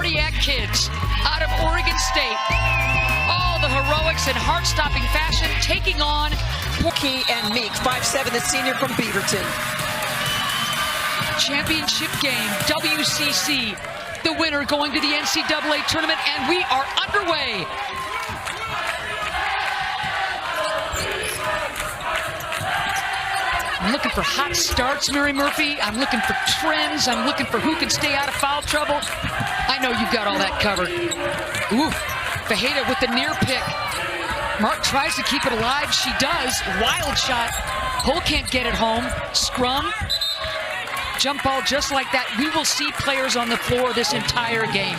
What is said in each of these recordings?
cardiac kids out of Oregon State. All the heroics in heart-stopping fashion, taking on Key and Meek, 5'7", the senior from Beaverton. Championship game, WCC. The winner going to the NCAA tournament, and we are underway. I'm looking for hot starts, Mary Murphy. I'm looking for trends. I'm looking for who can stay out of foul trouble. I know you've got all that covered. Ooh, Fajeda with the near pick. Mark tries to keep it alive. She does. Wild shot. Hull can't get it home. Scrum. Jump ball just like that. We will see players on the floor this entire game.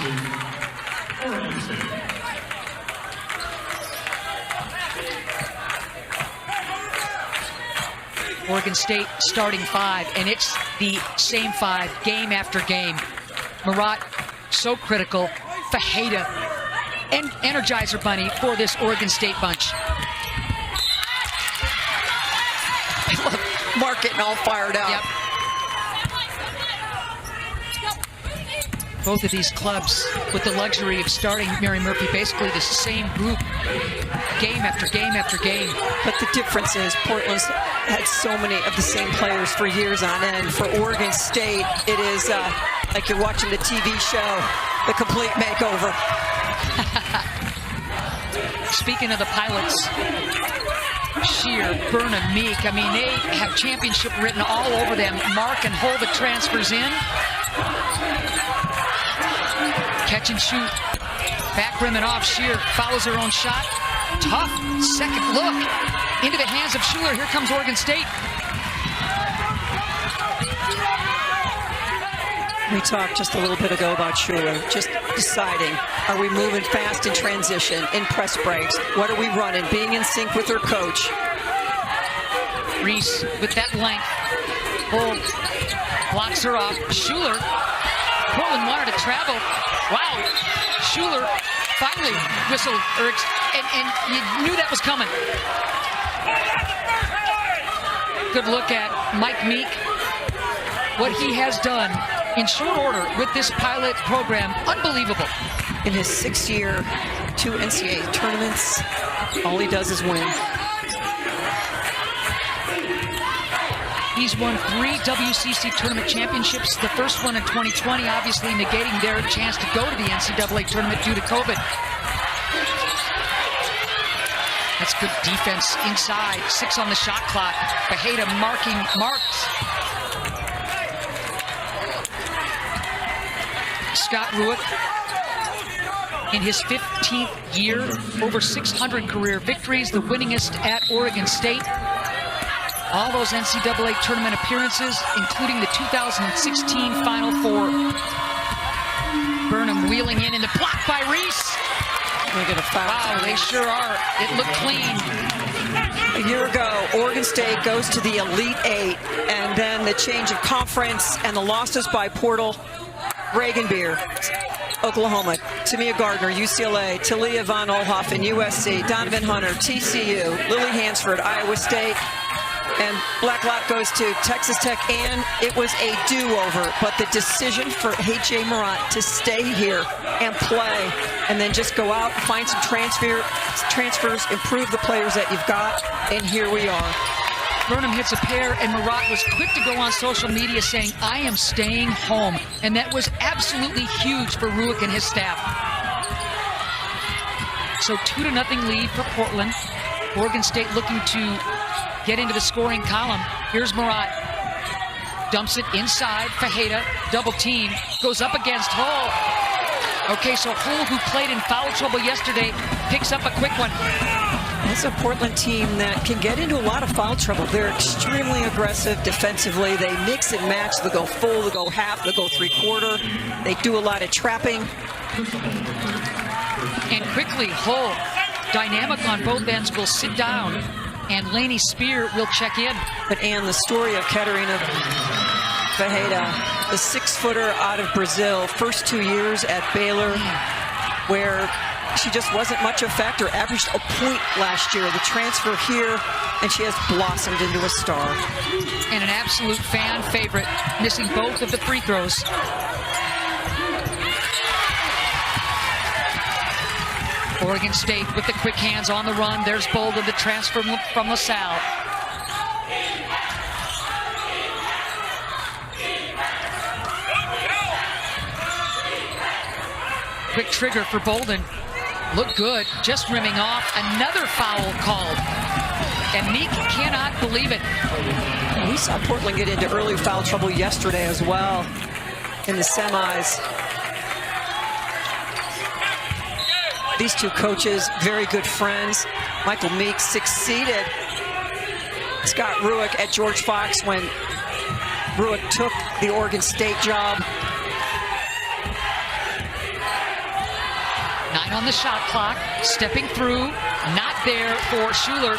Oregon State starting five, and it's the same five game after game. Marat, so critical. Fajeda, and Energizer Bunny for this Oregon State bunch. I love Mark getting all fired up. Yep. Both of these clubs with the luxury of starting, Mary Murphy, basically the same group game after game after game. But the difference is Portland's had so many of the same players for years on end. For Oregon State, it is like you're watching the TV show, The Complete Makeover. Speaking of the pilots, Shear, Burnham, Meek, I mean, they have championship written all over them. Mark and Hull, the transfers in. Catch and shoot. Back rim and off. Shear follows her own shot. Tough second look into the hands of Schuler. Here comes Oregon State. We talked just a little bit ago about Schuler, just deciding, are we moving fast in transition, in press breaks? What are we running? Being in sync with her coach. Reese with that length. Bull blocks her off. Schuler. Portland wanted to travel. Wow. Schuler finally whistled, and you knew that was coming. Good look at Mike Meek. What he has done in short order with this pilot program, unbelievable. In his 6th year, 2 NCAA tournaments, all he does is win. He's won 3 WCC tournament championships, the first one in 2020, obviously negating their chance to go to the NCAA tournament due to COVID. That's good defense inside, 6 on the shot clock. Fajeda marking marks. Scott Rueck, in his 15th year, over 600 career victories, the winningest at Oregon State. All those NCAA tournament appearances, including the 2016 Final Four. Burnham wheeling in and the block by Reese. They get a foul. Wow, they sure are. It looked clean. A year ago, Oregon State goes to the Elite Eight, and then the change of conference and the losses by Portal. Reagan Beer, Oklahoma, Tamia Gardner, UCLA, Talia von Oelhoffen, USC, Donovan Hunter, TCU, Lily Hansford, Iowa State, and Blacklock goes to Texas Tech, and it was a do-over. But the decision for H.J. Marat to stay here and play and then just go out and find some transfers, improve the players that you've got, and here we are. Burnham hits a pair, and Marat was quick to go on social media saying, I am staying home. And that was absolutely huge for Rueck and his staff. So 2-0 lead for Portland. Oregon State looking to get into the scoring column. Here's Marat. Dumps it inside. Fajeda, double team, goes up against Hull. Okay, so Hull, who played in foul trouble yesterday, picks up a quick one. It's a Portland team that can get into a lot of foul trouble. They're extremely aggressive defensively. They mix and match. They'll go full, they'll go half, they'll go 3/4. They do a lot of trapping. And quickly, Hull, dynamic on both ends, will sit down, and Lainey Spear will check in. But Ann, the story of Catarina Fajeda, the 6-footer out of Brazil, first 2 years at Baylor, where she just wasn't much of a factor, averaged a point last year. The transfer here, and she has blossomed into a star. And an absolute fan favorite, missing both of the free throws. Oregon State with the quick hands on the run. There's Bolden, the transfer from LaSalle. Quick trigger for Bolden. Look good, just rimming off. Another foul called. And Meek cannot believe it. We saw Portland get into early foul trouble yesterday as well in the semis. These two coaches, very good friends. Michael Meek succeeded Scott Rueck at George Fox when Rueck took the Oregon State job. 9 on the shot clock, stepping through, not there for Schuler.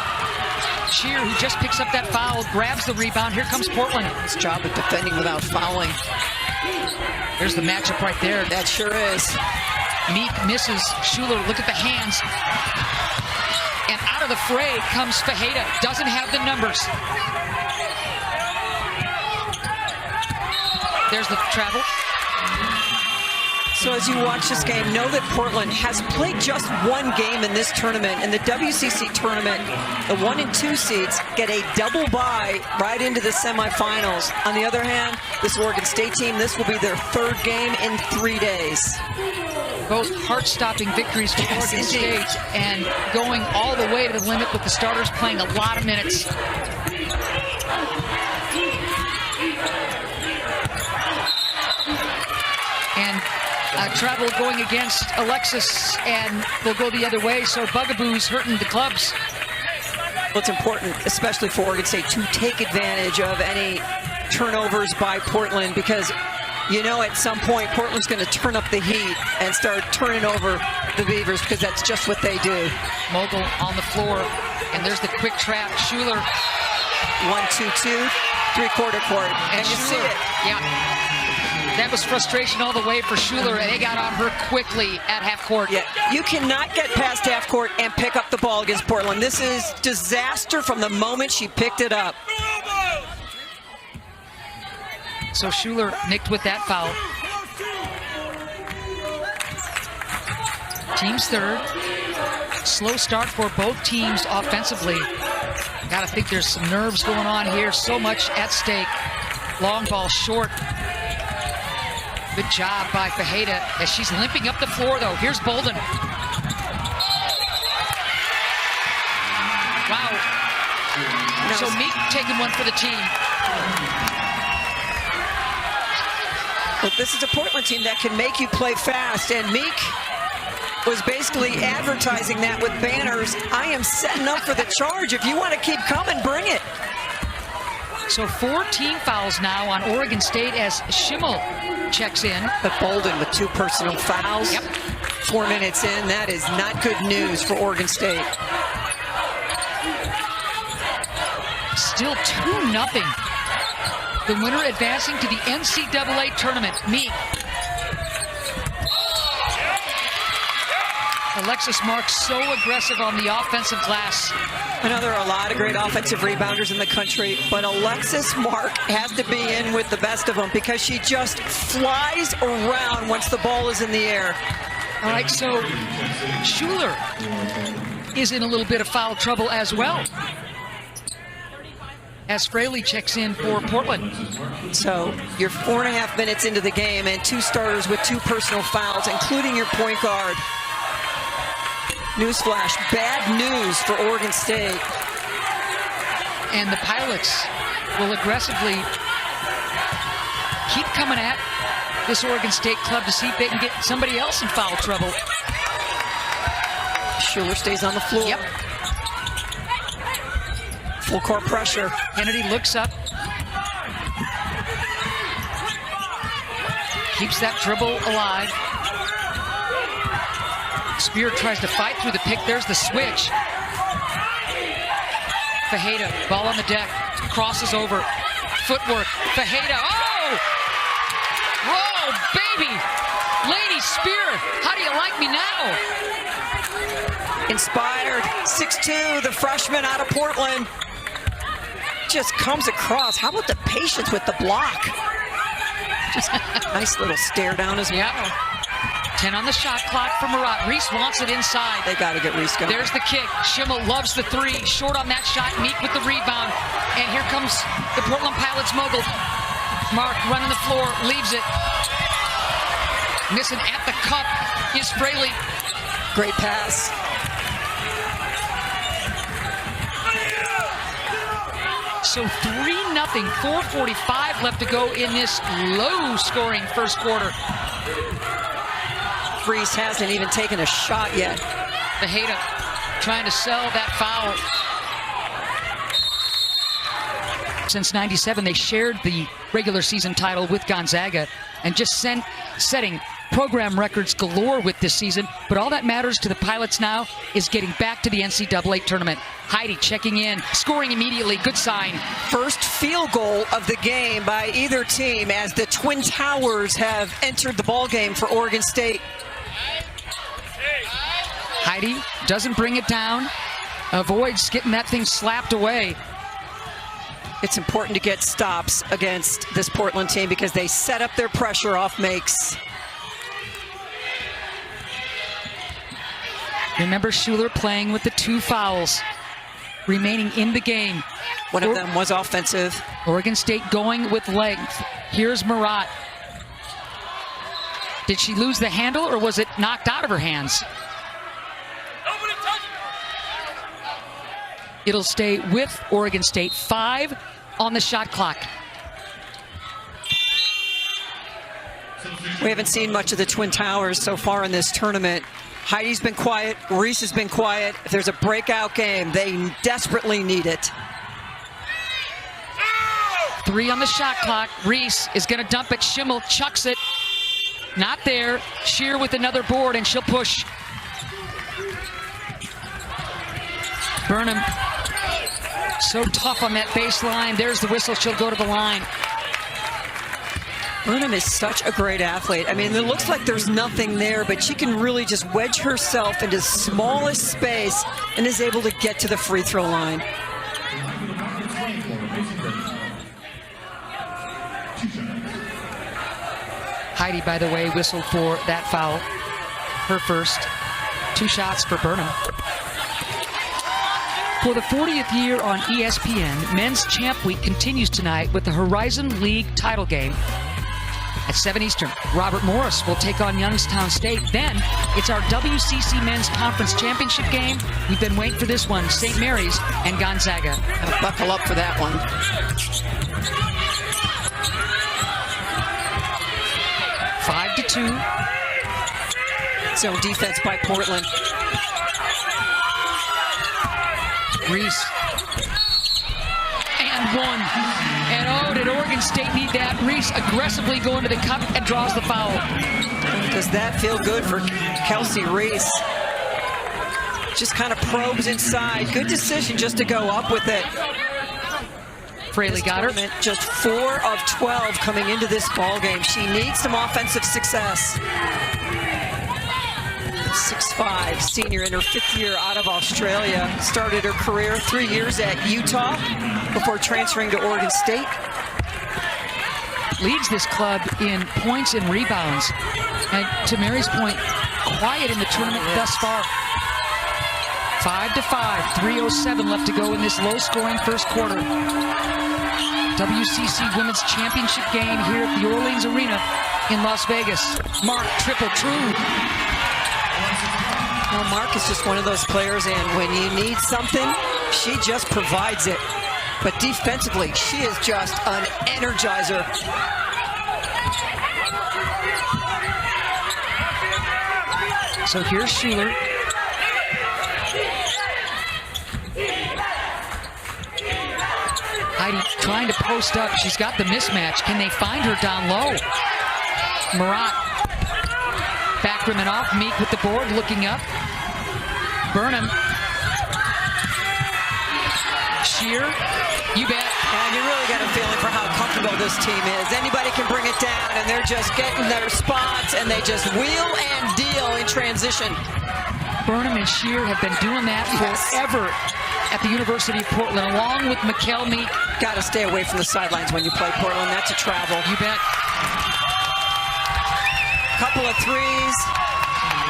Shear, who just picks up that foul, grabs the rebound. Here comes Portland. His job of defending without fouling. There's the matchup right there. That sure is. Meek misses. Schuler, look at the hands. And out of the fray comes Fajeda. Doesn't have the numbers. There's the travel. So as you watch this game, know that Portland has played just one game in this tournament. In the WCC tournament, the 1 and 2 seeds get a double bye right into the semifinals. On the other hand, this Oregon State team, this will be their 3rd game in 3 days. Both heart-stopping victories for Oregon State and going all the way to the limit with the starters playing a lot of minutes. And travel going against Alexis, and will go the other way, so Bugaboo's hurting the clubs. Well, it's important, especially for Oregon State, to take advantage of any turnovers by Portland, because you know at some point Portland's going to turn up the heat and start turning over the Beavers, because that's just what they do. Mogul on the floor, and there's the quick trap. Schuler. 1-2-2, 3-quarter court, and you see it. Yeah. That was frustration all the way for Schuler, and they got on her quickly at half court. Yeah, you cannot get past half court and pick up the ball against Portland. This is disaster from the moment she picked it up. So Schuler nicked with that foul. Team's 3rd. Slow start for both teams offensively. Gotta think there's some nerves going on here. So much at stake. Long ball short. Good job by Fajeda as she's limping up the floor, though. Here's Bolden. Wow. So Meek taking one for the team. Well, this is a Portland team that can make you play fast, and Meek was basically advertising that with banners. I am setting up for the charge. If you want to keep coming, bring it. So 4 team fouls now on Oregon State as Schimmel checks in. But Bolden with 2 personal fouls. Yep. 4 minutes in, that is not good news for Oregon State. Still 2-0. The winner advancing to the NCAA tournament. Meek. Alexis Marks so aggressive on the offensive glass. I know there are a lot of great offensive rebounders in the country, but Alexis Mark has to be in with the best of them, because she just flies around once the ball is in the air. All right, so Schuler is in a little bit of foul trouble as well, as Fraley checks in for Portland. So you're 4.5 minutes into the game, and 2 starters with 2 personal fouls, including your point guard. Newsflash, bad news for Oregon State. And the Pilots will aggressively keep coming at this Oregon State club to see if they can get somebody else in foul trouble. Schuler stays on the floor. Yep. Full court pressure. Kennedy looks up. Keeps that dribble alive. Spear tries to fight through the pick. There's the switch. Fajeda, ball on the deck. Crosses over. Footwork. Fajeda. Oh! Whoa, baby! Lady Spear, how do you like me now? Inspired. 6'2", the freshman out of Portland. Just comes across. How about the patience with the block? Just nice little stare down as well. Yep. 10 on the shot clock for Murat. Reese wants it inside. They got to get Reese going. There's the kick. Schimmel loves the three. Short on that shot. Meek with the rebound. And here comes the Portland Pilots mogul. Mark running the floor. Leaves it. Missing at the cup is Fraley. Great pass. So 3-0, 4:45 left to go in this low-scoring first quarter. Reese hasn't even taken a shot yet. Fajeda trying to sell that foul. Since '97, they shared the regular season title with Gonzaga and just setting program records galore with this season. But all that matters to the Pilots now is getting back to the NCAA tournament. Heidi checking in, scoring immediately. Good sign. First field goal of the game by either team as the Twin Towers have entered the ball game for Oregon State. Heidi doesn't bring it down, avoids getting that thing slapped away. It's important to get stops against this Portland team because they set up their pressure off makes. Remember Schuler playing with the 2 fouls remaining in the game. One of them was offensive. Oregon State going with length. Here's Murat. Did she lose the handle or was it knocked out of her hands? It'll stay with Oregon State. 5 on the shot clock. We haven't seen much of the Twin Towers so far in this tournament. Heidi's been quiet. Reese has been quiet. If there's a breakout game, they desperately need it. 3 on the shot clock. Reese is going to dump it. Schimmel chucks it. Not there. Shear with another board, and she'll push. Burnham so tough on that baseline. There's the whistle. She'll go to the line. Burnham is such a great athlete. I mean, it looks like there's nothing there, but she can really just wedge herself into the smallest space and is able to get to the free throw line. Heidi, by the way, whistled for that foul. Her first. 2 shots for Burnham. For the 40th year on ESPN, Men's Champ Week continues tonight with the Horizon League title game. At 7 Eastern, Robert Morris will take on Youngstown State. Then, it's our WCC Men's Conference Championship game. We've been waiting for this one, St. Mary's and Gonzaga. Gotta buckle up for that one. 5-2. Zone defense by Portland. Reese. And 1. And oh, did Oregon State need that? Reese aggressively going to the cup and draws the foul. Does that feel good for Kelsey Reese? Just kind of probes inside. Good decision just to go up with it. Fraley got her. Just 4 of 12 coming into this ball game. She needs some offensive success. 6'5", senior in her 5th year out of Australia. Started her career 3 years at Utah before transferring to Oregon State. Leads this club in points and rebounds. And to Mary's point, quiet in the tournament thus far. 5-5, 3:07 left to go in this low-scoring first quarter. WCC Women's Championship game here at the Orleans Arena in Las Vegas. Mark, triple true. Well, Mark is just one of those players, and when you need something, she just provides it. But defensively, she is just an energizer. So here's Schuler. Heidi trying to post up. She's got the mismatch. Can they find her down low? Murat. Back rim and off. Meek with the board, looking up. Burnham. Shear. You bet. And you really got a feeling for how comfortable this team is. Anybody can bring it down, and they're just getting their spots, and they just wheel and deal in transition. Burnham and Shear have been doing that forever at the University of Portland, along with Mikkel Meek. Got to stay away from the sidelines when you play Portland. That's a travel. You bet. couple of threes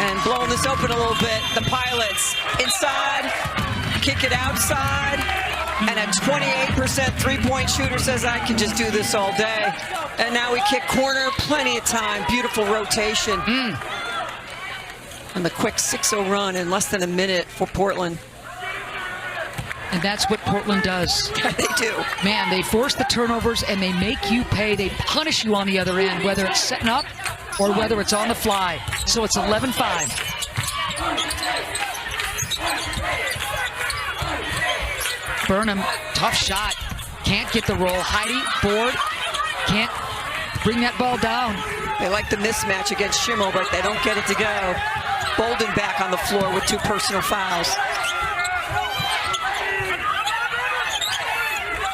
and blowing this open a little bit. The Pilots inside, kick it outside, and a 28% three-point shooter says, I can just do this all day. And now we kick corner, plenty of time, beautiful rotation. And the quick 6-0 run in less than a minute for Portland. And that's what Portland does. They do. Man, they force the turnovers and they make you pay. They punish you on the other end, whether it's setting up or whether it's on the fly. So it's 11-5. Burnham, tough shot. Can't get the roll. Heidi, board. Can't bring that ball down. They like the mismatch against Schimmel, but they don't get it to go. Bolden back on the floor with 2 personal fouls.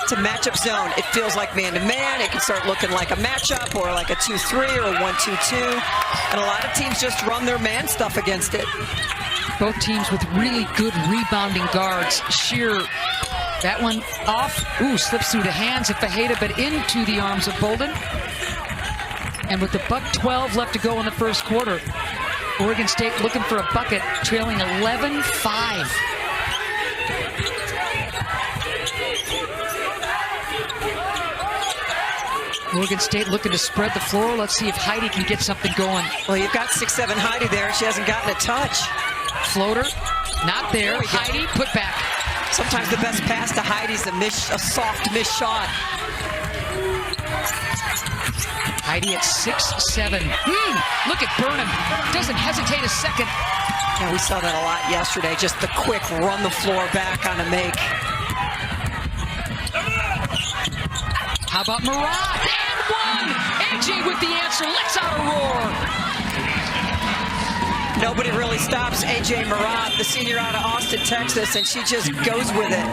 It's a matchup zone. It feels like man-to-man. It can start looking like a matchup or like a 2-3 or a 1-2-2. And a lot of teams just run their man stuff against it. Both teams with really good rebounding guards. Sheer, that one off. Ooh, slips through the hands of Fajeda, but into the arms of Bolden. And with the $1:12 left to go in the first quarter, Oregon State looking for a bucket, trailing 11-5. Oregon State looking to spread the floor. Let's see if Heidi can get something going. Well, you've got 6'7" Heidi there. She hasn't gotten a touch. Floater, not there. Heidi, put back. Sometimes the best pass to Heidi's a soft miss shot. Heidi at 6'7". Look at Burnham. Doesn't hesitate a second. Yeah, we saw that a lot yesterday. Just the quick run the floor back on a make. How about Marat? And one! AJ with the answer. Let's out a roar. Nobody really stops AJ Marat, the senior out of Austin, Texas, and she just goes with it.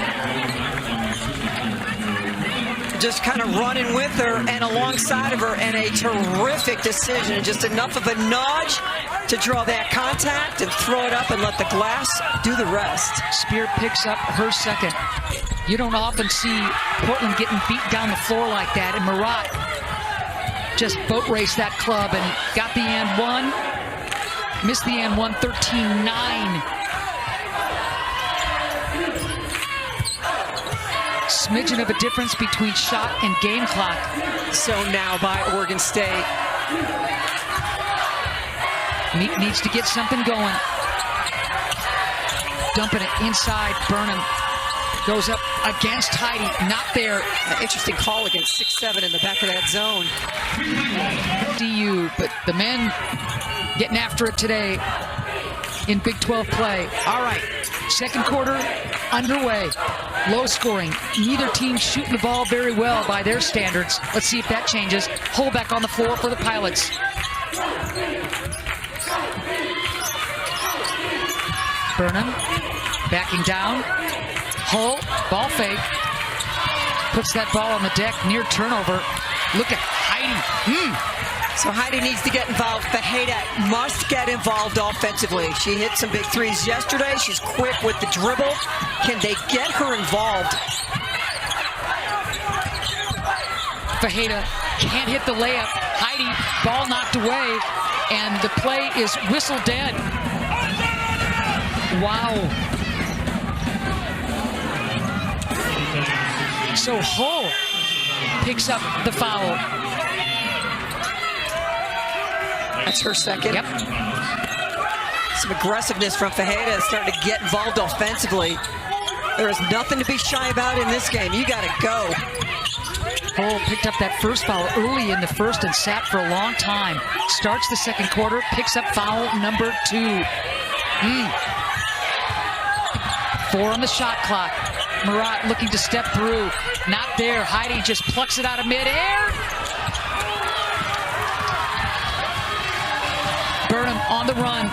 Just kind of running with her and alongside of her, and a terrific decision. Just enough of a nudge to draw that contact and throw it up and let the glass do the rest. Spear picks up her second. You don't often see Portland getting beat down the floor like that, and Marat just boat raced that club and got the and one. Missed the and one, 13-9. Smidgen of a difference between shot and game clock. So now by Oregon State. Needs to get something going. Dumping it inside. Burnham goes up against Heidi. Not there. An interesting call against 6'7" in the back of that zone. DU, but the men getting after it today in Big 12 play. All right, second quarter underway. Low scoring. Neither team shooting the ball very well by their standards. Let's see if that changes. Hole back on the floor for the Pilots. Burnham backing down. Hull, ball fake. Puts that ball on the deck, near turnover. Look at Heidi. So Heidi needs to get involved. Fajeda must get involved offensively. She hit some big threes yesterday. She's quick with the dribble. Can they get her involved? Fajeda can't hit the layup. Heidi, ball knocked away, and the play is whistle dead. Wow. So Hull picks up the foul. That's her second. Yep. Some aggressiveness from Fajeda, starting to get involved offensively. There is nothing to be shy about in this game. You got to go. Hull picked up that first foul early in the first and sat for a long time. Starts the second quarter, picks up foul number 2. 4 on the shot clock. Marat looking to step through. Not there. Heidi just plucks it out of midair. Burnham on the run.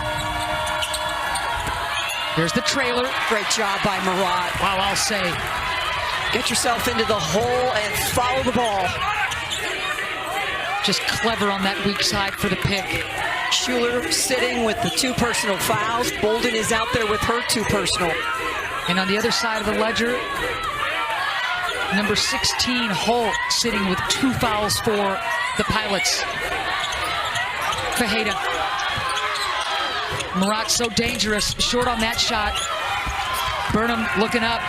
There's the trailer. Great job by Marat. Wow, I'll say. Get yourself into the hole and follow the ball. Just clever on that weak side for the pick. Schuler sitting with the 2 personal fouls. Bolden is out there with her 2 personal. And on the other side of the ledger, number 16, Hull, sitting with 2 fouls for the Pilots. Fajeda. Murat's so dangerous, short on that shot. Burnham looking up.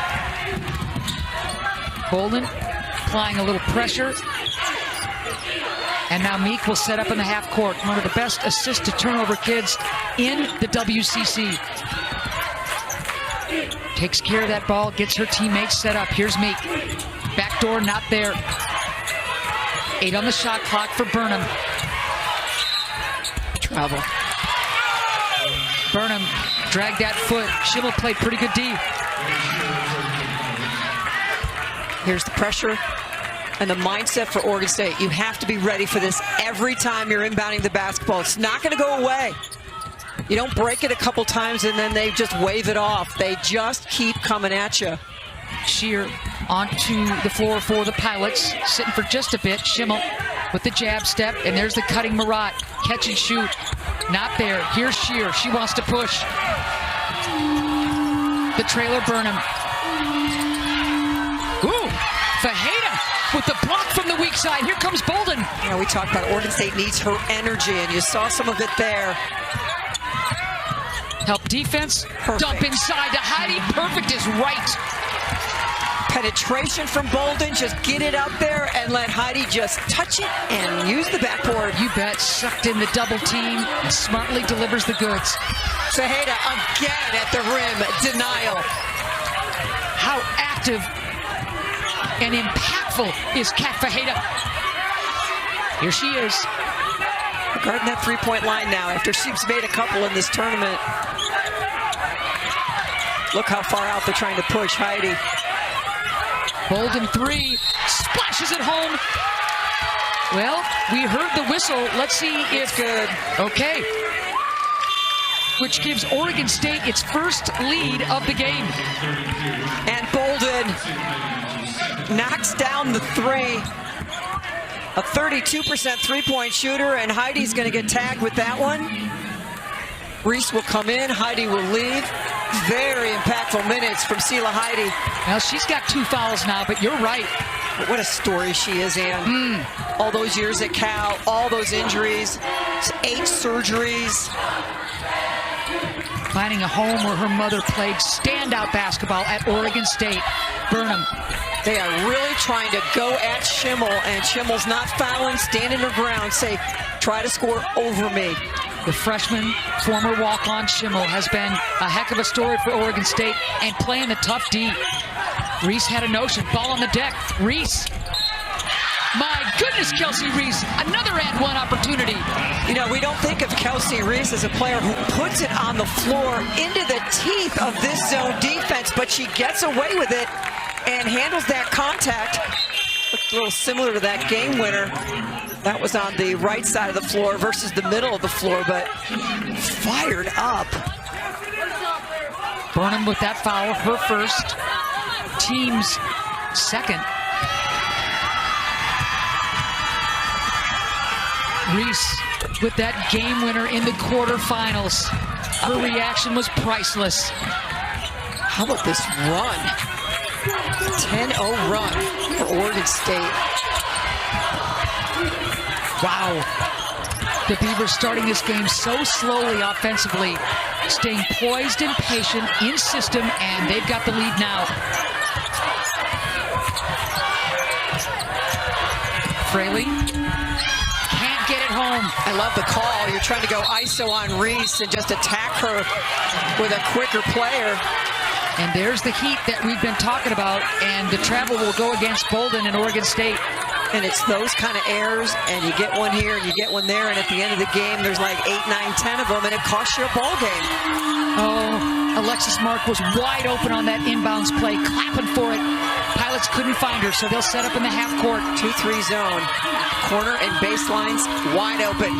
Bolden applying a little pressure. And now Meek will set up in the half court. One of the best assist to turnover kids in the WCC. Takes care of that ball, gets her teammates set up. Here's Meek. Backdoor not there. 8 on the shot clock for Burnham. Travel. Burnham dragged that foot. Schimmel played pretty good D. Here's the pressure and the mindset for Oregon State. You have to be ready for this every time you're inbounding the basketball. It's not going to go away. You don't break it a couple times and then they just wave it off. They just keep coming at you. Shear onto the floor for the Pilots, sitting for just a bit. Schimmel with the jab step, and there's the cutting Murat. Catch and shoot. Not there. Here's Shear. She wants to push. The trailer Burnham. Ooh, Fajeda with the block from the weak side. Here comes Bolden. Yeah, we talked about Oregon State needs her energy, and you saw some of it there. Help defense. Perfect. Dump inside to Heidi. Perfect is right. Penetration from Bolden. Just get it up there and let Heidi just touch it and use the backboard. You bet. Sucked in the double team and smartly delivers the goods. Fajeda again at the rim. Denial. How active and impactful is Kat Fajeda. Here she is. Guarding that three-point line now after she's made a couple in this tournament. Look how far out they're trying to push Heidi. Bolden 3, splashes it home. Well, we heard the whistle. Let's see if good. Okay. Which gives Oregon State its first lead of the game. And Bolden knocks down the three. A 32% three-point shooter, and Heidi's going to get tagged with that one. Reese will come in, Heidi will leave. Very impactful minutes from Sela Heidi. Well, she's got 2 fouls now, but you're right. But what a story she is, Ann. All those years at Cal, all those injuries, 8 surgeries. Finding a home where her mother played standout basketball at Oregon State. Burnham. They are really trying to go at Schimmel, and Schimmel's not fouling, standing her ground, say, try to score over me. The freshman, former walk-on Schimmel has been a heck of a story for Oregon State and playing the tough D. Reese had a notion. Ball on the deck. Reese. My goodness, Kelsey Reese. Another and one opportunity. You know, we don't think of Kelsey Reese as a player who puts it on the floor into the teeth of this zone defense, but she gets away with it and handles that contact. Looked a little similar to that game winner. That was on the right side of the floor versus the middle of the floor, but fired up. Burnham with that foul, her first, team's second. Reese with that game winner in the quarterfinals. Her reaction was priceless. How about this run? 10-0 run for Oregon State. Wow. The Beavers starting this game so slowly offensively, staying poised and patient in system, and they've got the lead now. Fraley can't get it home. I love the call. You're trying to go ISO on Reese and just attack her with a quicker player. And there's the heat that we've been talking about, and the travel will go against Bolden and Oregon State. And it's those kind of errors, and you get one here and you get one there, and at the end of the game, there's like 8, 9, 10 of them, and it costs you a ball game. Oh, Alexis Mark was wide open on that inbounds play, clapping for it. Pilots couldn't find her, so they'll set up in the half court. 2-3 zone. Corner and baselines wide open.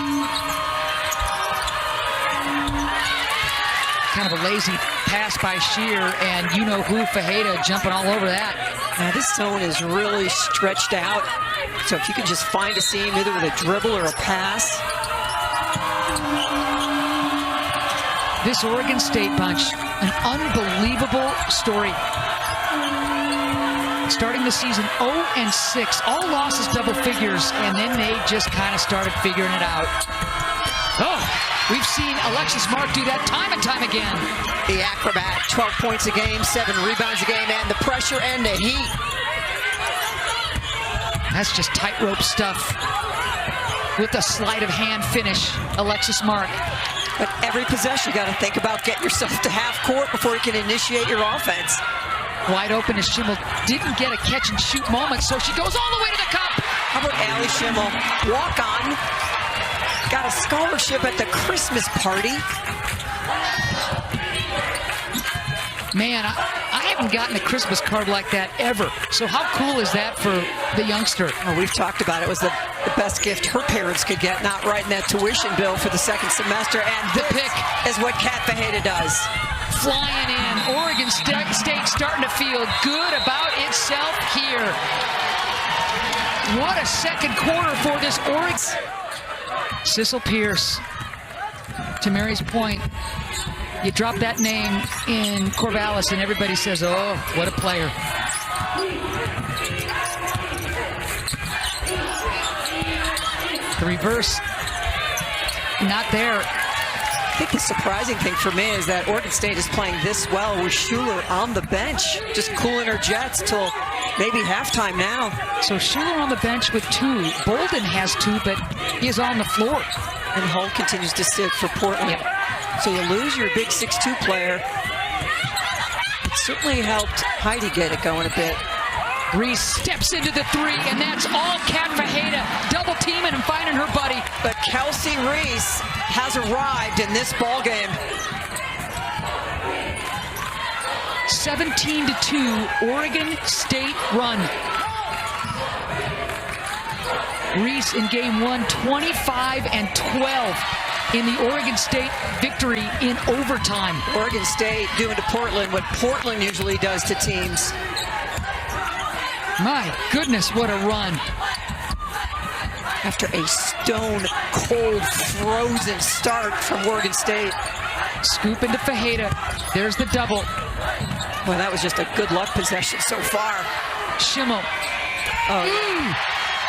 Kind of a lazy pass by Shear, and you know who, Fajeda jumping all over that. Now this zone is really stretched out, so if you can just find a seam either with a dribble or a pass. This Oregon State bunch, an unbelievable story. Starting the season 0-6, all losses double figures, and then they just kind of started figuring it out. Oh, we've seen Alexis Mark do that time and time again. The acrobat, 12 points a game, 7 rebounds a game, and the pressure and the heat. That's just tightrope stuff. With a sleight of hand finish, Alexis Mark. But every possession, you got to think about getting yourself to half court before you can initiate your offense. Wide open as Schimmel didn't get a catch and shoot moment, so she goes all the way to the cup. How about Allie Schimmel? Walk on. Got a scholarship at the Christmas party. Man, I haven't gotten a Christmas card like that ever. So how cool is that for the youngster? Oh, we've talked about it. It was the best gift her parents could get, not writing that tuition bill for the second semester. And The pick is what Kat Fajeda does. Flying in. Oregon State starting to feel good about itself here. What a second quarter for this Oregon. Sissel Pierce, to Mary's point, you drop that name in Corvallis and everybody says, oh, what a player. The reverse, not there. I think the surprising thing for me is that Oregon State is playing this well with Schuler on the bench, just cooling her jets till maybe halftime now. So Schuler on the bench with 2. Bolden has 2, but he is on the floor. And Hull continues to sit for Portland. Yep. So you lose your big 6'2 player. It certainly helped Heidi get it going a bit. Reese steps into the 3, and that's all Kat Fajeda, double teaming and finding her buddy. But Kelsey Reese has arrived in this ball game. 17-2, Oregon State run. Reese in game 1, 25 and 12 in the Oregon State victory in overtime. Oregon State doing to Portland what Portland usually does to teams. My goodness, what a run. After a stone cold frozen start from Oregon State. Scoop into Fajeda. There's the double. Well, that was just a good luck possession so far. Schimmel.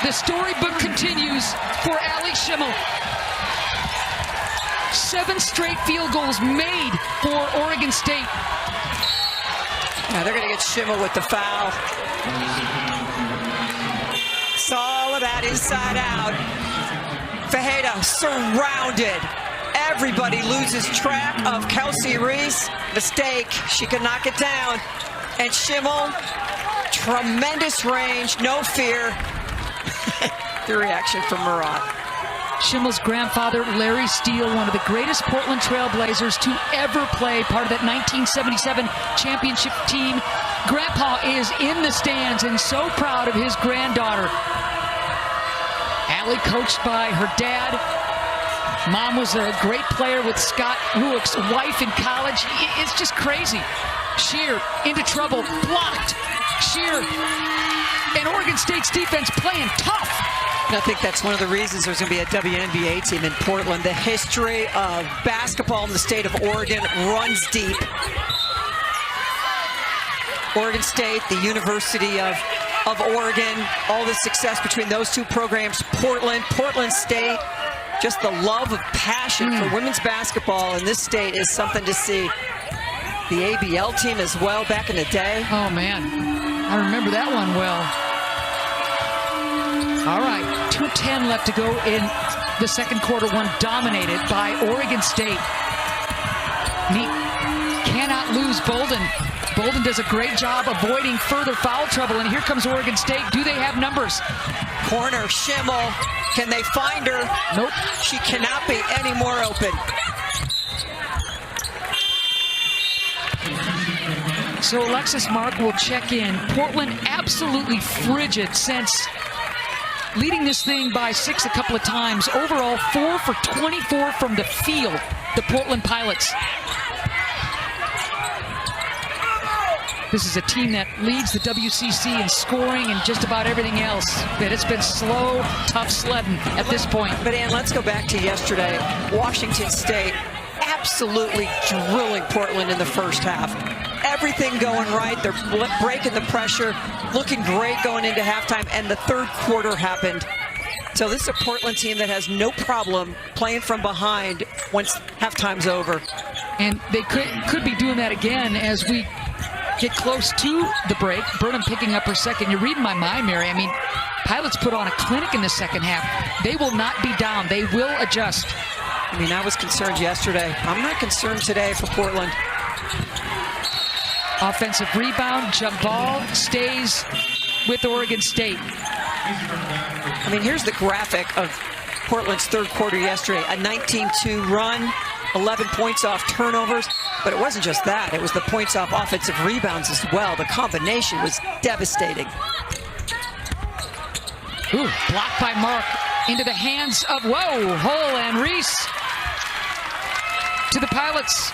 The storybook continues for Allie Schimmel. 7 straight field goals made for Oregon State. Yeah, they're going to get Schimmel with the foul. It's all about inside out. Fajeda surrounded. Everybody loses track of Kelsey Reese. Mistake. She could knock it down. And Schimmel, tremendous range, no fear. The reaction from Murat. Schimmel's grandfather, Larry Steele, one of the greatest Portland Trailblazers to ever play, part of that 1977 championship team. Grandpa is in the stands and so proud of his granddaughter. Allie coached by her dad. Mom was a great player with Scott Ruick's wife in college. It's just crazy. Shear into trouble, blocked. Shear and Oregon State's defense playing tough. I think that's one of the reasons there's going to be a WNBA team in Portland. The history of basketball in the state of Oregon runs deep. Oregon State, the University of Oregon, all the success between those two programs. Portland State, just the love of passion for women's basketball in this state is something to see. The ABL team as well back in the day. Oh, man. I remember that one well. All right, 2:10 left to go in the second quarter, one dominated by Oregon State. Neat cannot lose Bolden. Bolden does a great job avoiding further foul trouble, and here comes Oregon State. Do they have numbers? Corner, Schimmel. Can they find her? Nope. She cannot be any more open. So Alexis Mark will check in. Portland absolutely frigid since leading this thing by 6 a couple of times. Overall, 4 for 24 from the field, the Portland Pilots. This is a team that leads the WCC in scoring and just about everything else. But it's been slow, tough sledding at this point. But Ann, let's go back to yesterday. Washington State absolutely drilling Portland in the first half. Everything going right. They're breaking the pressure, looking great going into halftime, and the third quarter happened. So this is a Portland team that has no problem playing from behind once halftime's over. And they could be doing that again as we get close to the break. Burnham picking up her second. You're reading my mind, Mary. I mean, Pilots put on a clinic in the second half. They will not be down. They will adjust. I mean, I was concerned yesterday. I'm not concerned today for Portland. Offensive rebound. Jump ball stays with Oregon State. I mean, here's the graphic of Portland's third quarter yesterday. A 19-2 run, 11 points off turnovers. But it wasn't just that. It was the points off offensive rebounds as well. The combination was devastating. Ooh, blocked by Mark into the hands of, Hull and Reese to the Pilots.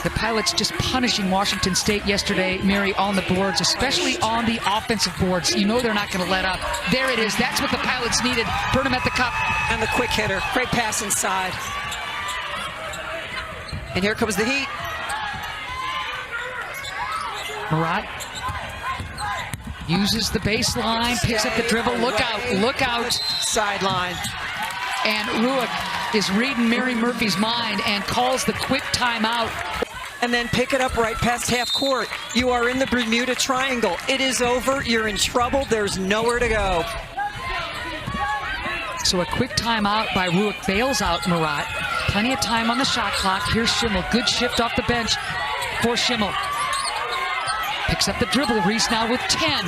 The Pilots just punishing Washington State yesterday, Mary, on the boards, especially on the offensive boards. You know they're not going to let up. There it is. That's what the Pilots needed. Burnham at the cup. And the quick hitter. Great pass inside. And here comes the heat. Murat uses the baseline, picks up the dribble. Look out, look out. Sideline. And Ruick is reading Mary Murphy's mind and calls the quick timeout. And then pick it up right past half court. You are in the Bermuda Triangle. It is over. You're in trouble. There's nowhere to go. So a quick timeout by Ruick bails out Murat. Plenty of time on the shot clock. Here's Schimmel. Good shift off the bench for Schimmel. Picks up the dribble. Reese now with 10.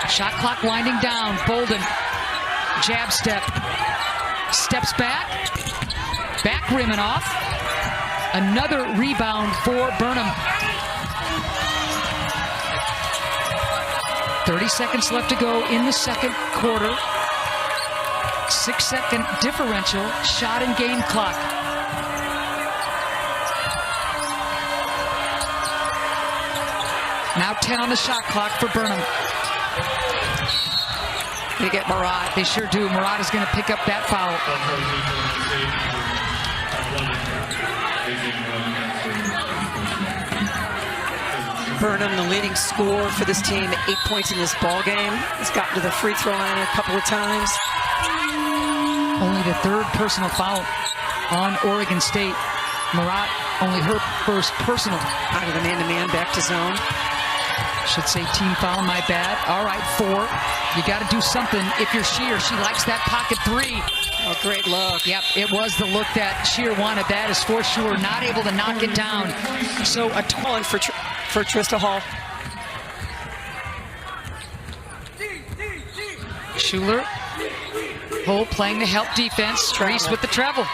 Shot clock winding down. Bolden. Jab step. Steps back. Back rimming off. Another rebound for Burnham. 30 seconds left to go in the second quarter. 6-second differential. Shot and game clock. Now 10 on the shot clock for Burnham. They get Murat. They sure do. Murat is going to pick up that foul. Burnham, the leading scorer for this team, 8 points in this ball game. He's gotten to the free throw line a couple of times. Only the third personal foul on Oregon State. Murat, only her first personal. Out of the man-to-man, back to zone. Should say team foul, my bad. All right, 4. You got to do something if you're Shear. She likes that pocket 3. Oh, great look. Yep, it was the look that Shear wanted. That is for sure. Not able to knock it down. So a 12 for Trista Hall. Schuler. Hull playing the help defense. Reese with the treble.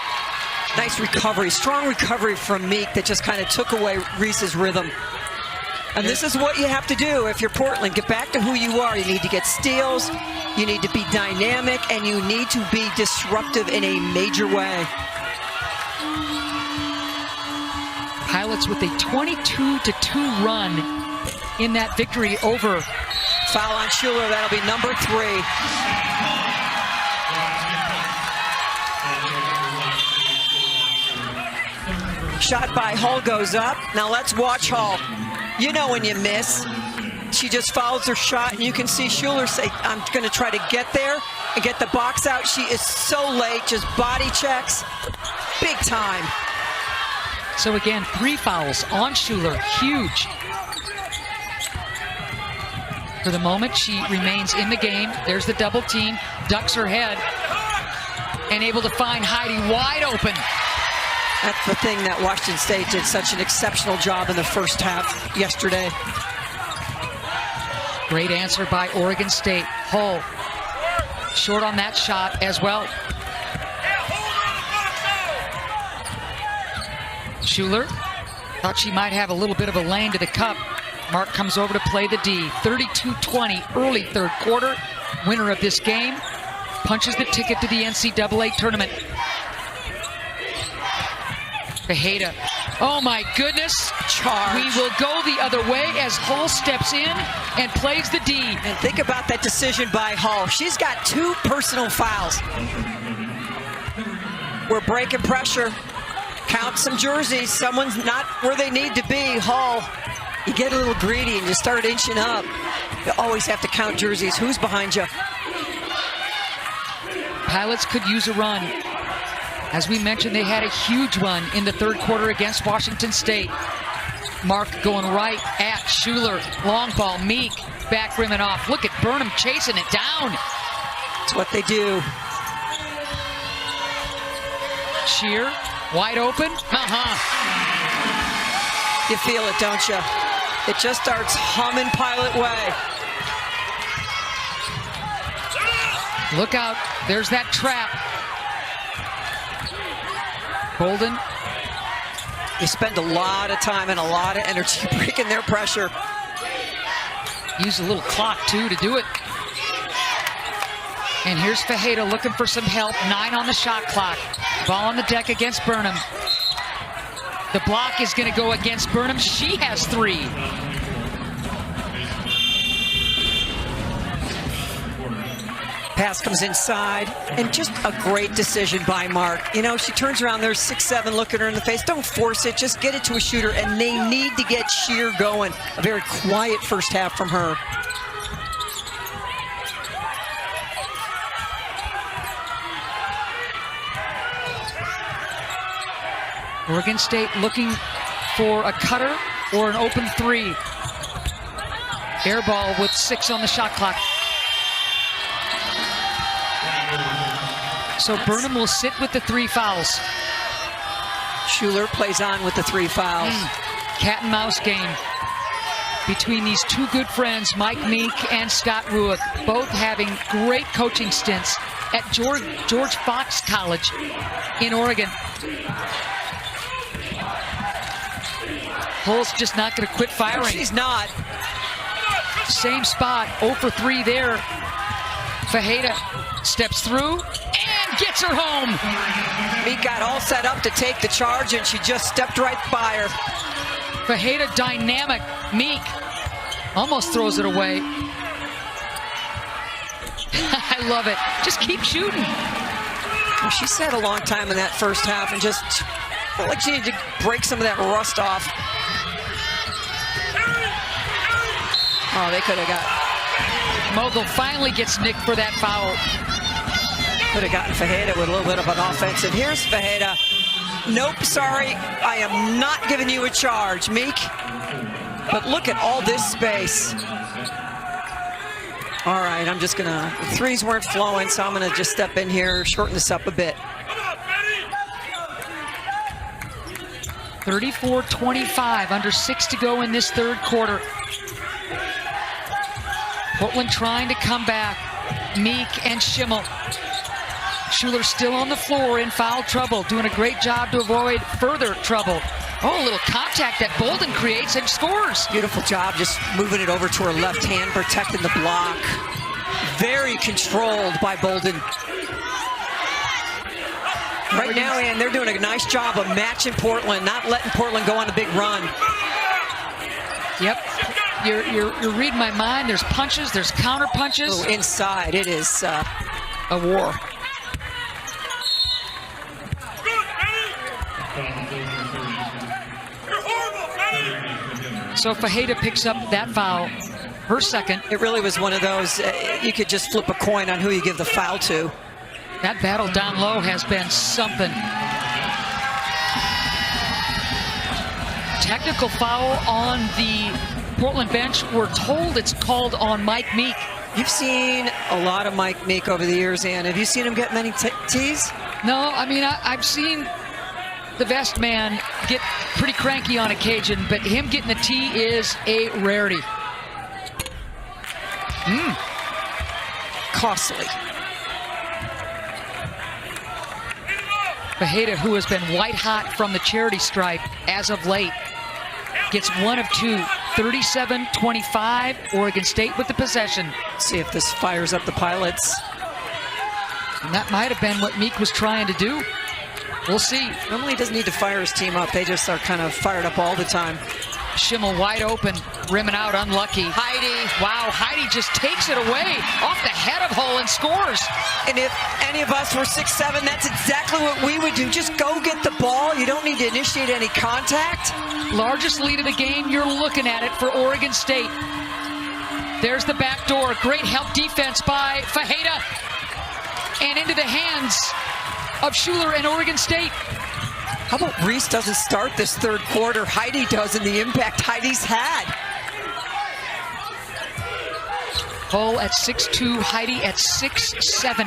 Nice recovery. Strong recovery from Meek that just kind of took away Reese's rhythm. And this is what you have to do if you're Portland. Get back to who you are. You need to get steals. You need to be dynamic. And you need to be disruptive in a major way. Pilots with a 22-2 run in that victory over. Foul on Schuler. That'll be number 3. Shot by Hull goes up. Now let's watch Hull. You know when you miss. She just follows her shot, and you can see Schuler say, I'm going to try to get there and get the box out. She is so late, just body checks. Big time. So again, 3 fouls on Schuler. Huge. For the moment, she remains in the game. There's the double team. Ducks her head. And able to find Heidi wide open. That's the thing that Washington State did such an exceptional job in the first half yesterday. Great answer by Oregon State. Hull short on that shot as well. Schuler thought she might have a little bit of a lane to the cup. Mark comes over to play the D. 32-20 early third quarter. Winner of this game punches the ticket to the NCAA tournament. Fajeda. Oh my goodness. Charge. We will go the other way as Hull steps in and plays the D. And think about that decision by Hull. She's got 2 personal fouls. We're breaking pressure. Count some jerseys. Someone's not where they need to be. Hull You get a little greedy and you start inching up. You always have to count jerseys. Who's behind you? Pilots could use a run. As we mentioned, they had a huge run in the third quarter against Washington State. Mark going right at Schuler. Long ball, Meek, back rim and off. Look at Burnham chasing it down. That's what they do. Shear, wide open. You feel it, don't you? It just starts humming Pilot way. Look out, there's that trap. Bolden. They spend a lot of time and a lot of energy breaking their pressure. Use a little clock, too, to do it. And here's Fajeda looking for some help. 9 on the shot clock. Ball on the deck against Burnham. The block is going to go against Burnham. She has 3. Pass comes inside, and just a great decision by Mark. You know, she turns around, there's 6'7", looking her in the face. Don't force it, just get it to a shooter, and they need to get Shear going. A very quiet first half from her. Oregon State looking for a cutter or an open 3. Air ball with 6 on the shot clock. So Burnham will sit with the 3 fouls. Schuler plays on with the 3 fouls. Cat and mouse game between these 2 good friends, Mike Meek and Scott Rueck, both having great coaching stints at George Fox College in Oregon. Hull's just not going to quit firing. No, she's not. Same spot, 0 for 3 there. Fajeda steps through and gets her home. Meek got all set up to take the charge, and she just stepped right by her. Fajeda dynamic. Meek almost throws it away. I love it. Just keep shooting. Well, she sat a long time in that first half and just felt like she needed to break some of that rust off. Oh, they could have got... Mogul finally gets nicked for that foul. Could have gotten Fajeda with a little bit of an offensive. Here's Fajeda. Nope, sorry. I am not giving you a charge, Meek. But look at all this space. All right, I'm just going to... The threes weren't flowing, so I'm going to just step in here, shorten this up a bit. 34-25, under 6 to go in this third quarter. Portland trying to come back. Meek and Schimmel. Schuler still on the floor in foul trouble, doing a great job to avoid further trouble. Oh, a little contact that Bolden creates and scores. Beautiful job just moving it over to her left hand, protecting the block. Very controlled by Bolden. Right now, Ann, they're doing a nice job of matching Portland, not letting Portland go on a big run. Yep. You're reading my mind. There's punches, there's counter punches. Oh, inside, it is a war. So Fajeda picks up that foul, her second. It really was one of those, you could just flip a coin on who you give the foul to. That battle down low has been something. Technical foul on the Portland bench. We're told it's called on Mike Meek. You've seen a lot of Mike Meek over the years, Ann. Have you seen him get many tees? No, I mean, I've seen the vest man get pretty cranky on occasion, but him getting a tee is a rarity. Costly. Fajeda, who has been white hot from the charity stripe as of late, gets 1 of 2. 37-25, Oregon State with the possession. See if this fires up the Pilots. And that might have been what Meek was trying to do. We'll see. Normally he doesn't need to fire his team up. They just are kind of fired up all the time. Schimmel wide open, rimming out, unlucky. Heidi. Wow, Heidi just takes it away off the head of Hull and scores. And if any of us were 6'7", that's exactly what we would do. Just go get the ball. You don't need to initiate any contact. Largest lead of the game, you're looking at it for Oregon State. There's the back door. Great help defense by Fajeda. And into the hands of Schuler and Oregon State. How about Reese doesn't start this third quarter? Heidi does, and the impact Heidi's had. Hull at 6'2", Heidi at 6'7".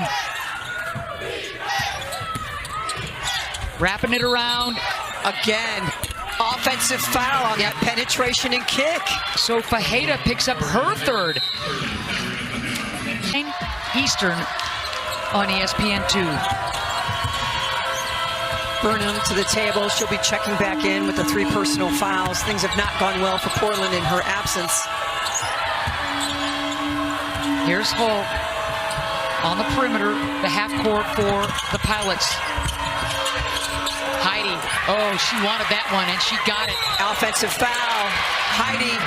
Wrapping it around. Again, offensive foul on that penetration and kick. So Fajeda picks up her third. Eastern on ESPN2. Burnham to the table. She'll be checking back in with the 3 personal fouls. Things have not gone well for Portland in her absence. Here's Hull on the perimeter, the half court for the Pilots. Heidi, oh, she wanted that one, and she got it. Offensive foul, Heidi,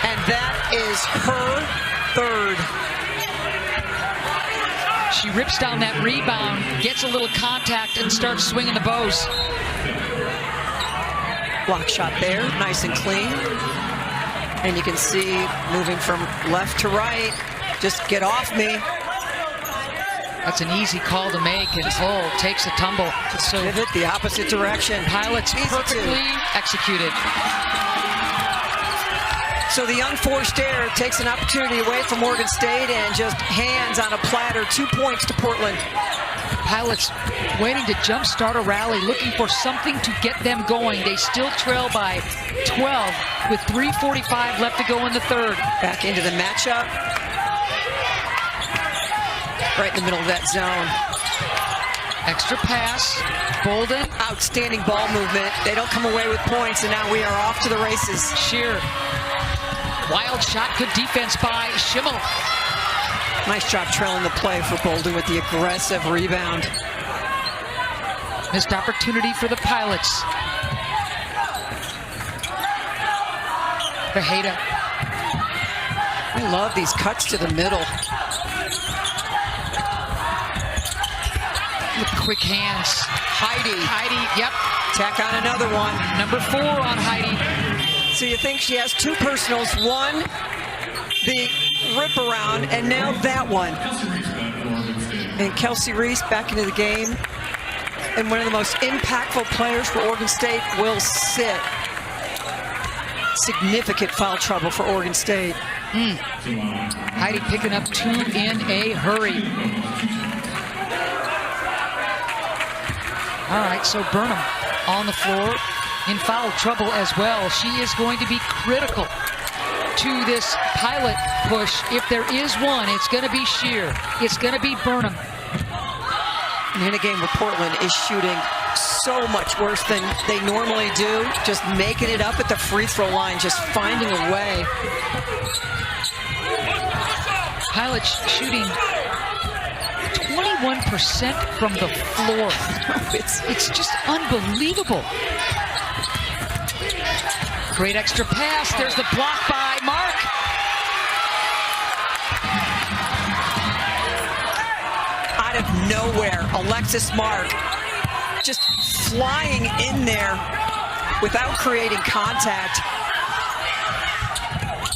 and that is her third. She rips down that rebound, gets a little contact, and starts swinging the bows. Block shot there, nice and clean. And you can see moving from left to right, just get off me. That's an easy call to make, and Hull takes a tumble. So pivot the opposite direction. Pilots perfectly executed. So the unforced error takes an opportunity away from Oregon State and just hands on a platter, 2 points to Portland. Pilots waiting to jumpstart a rally, looking for something to get them going. They still trail by 12 with 3:45 left to go in the third. Back into the matchup. Right in the middle of that zone. Extra pass. Bolden. Outstanding ball movement. They don't come away with points, and now we are off to the races. Sheer. Wild shot. Good defense by Schimmel. Nice job trailing the play for Bolden with the aggressive rebound. Missed opportunity for the Pilots. Fajeda. I love these cuts to the middle. With quick hands. Heidi, yep. Tack on another one. Number 4 on Heidi. So you think she has 2 personals, one, the rip around, and now that one. And Kelsey Reese back into the game. And one of the most impactful players for Oregon State will sit. Significant foul trouble for Oregon State. Heidi picking up 2 in a hurry. All right, so Burnham on the floor in foul trouble as well. She is going to be critical to this Pilot push. If there is one, it's going to be Sheer. It's going to be Burnham. And in a game where Portland is shooting so much worse than they normally do, just making it up at the free throw line, just finding a way. Pilots shooting 21% from the floor. It's just unbelievable. Great extra pass. There's the block by Mark. Out of nowhere, Alexis Mark just flying in there without creating contact.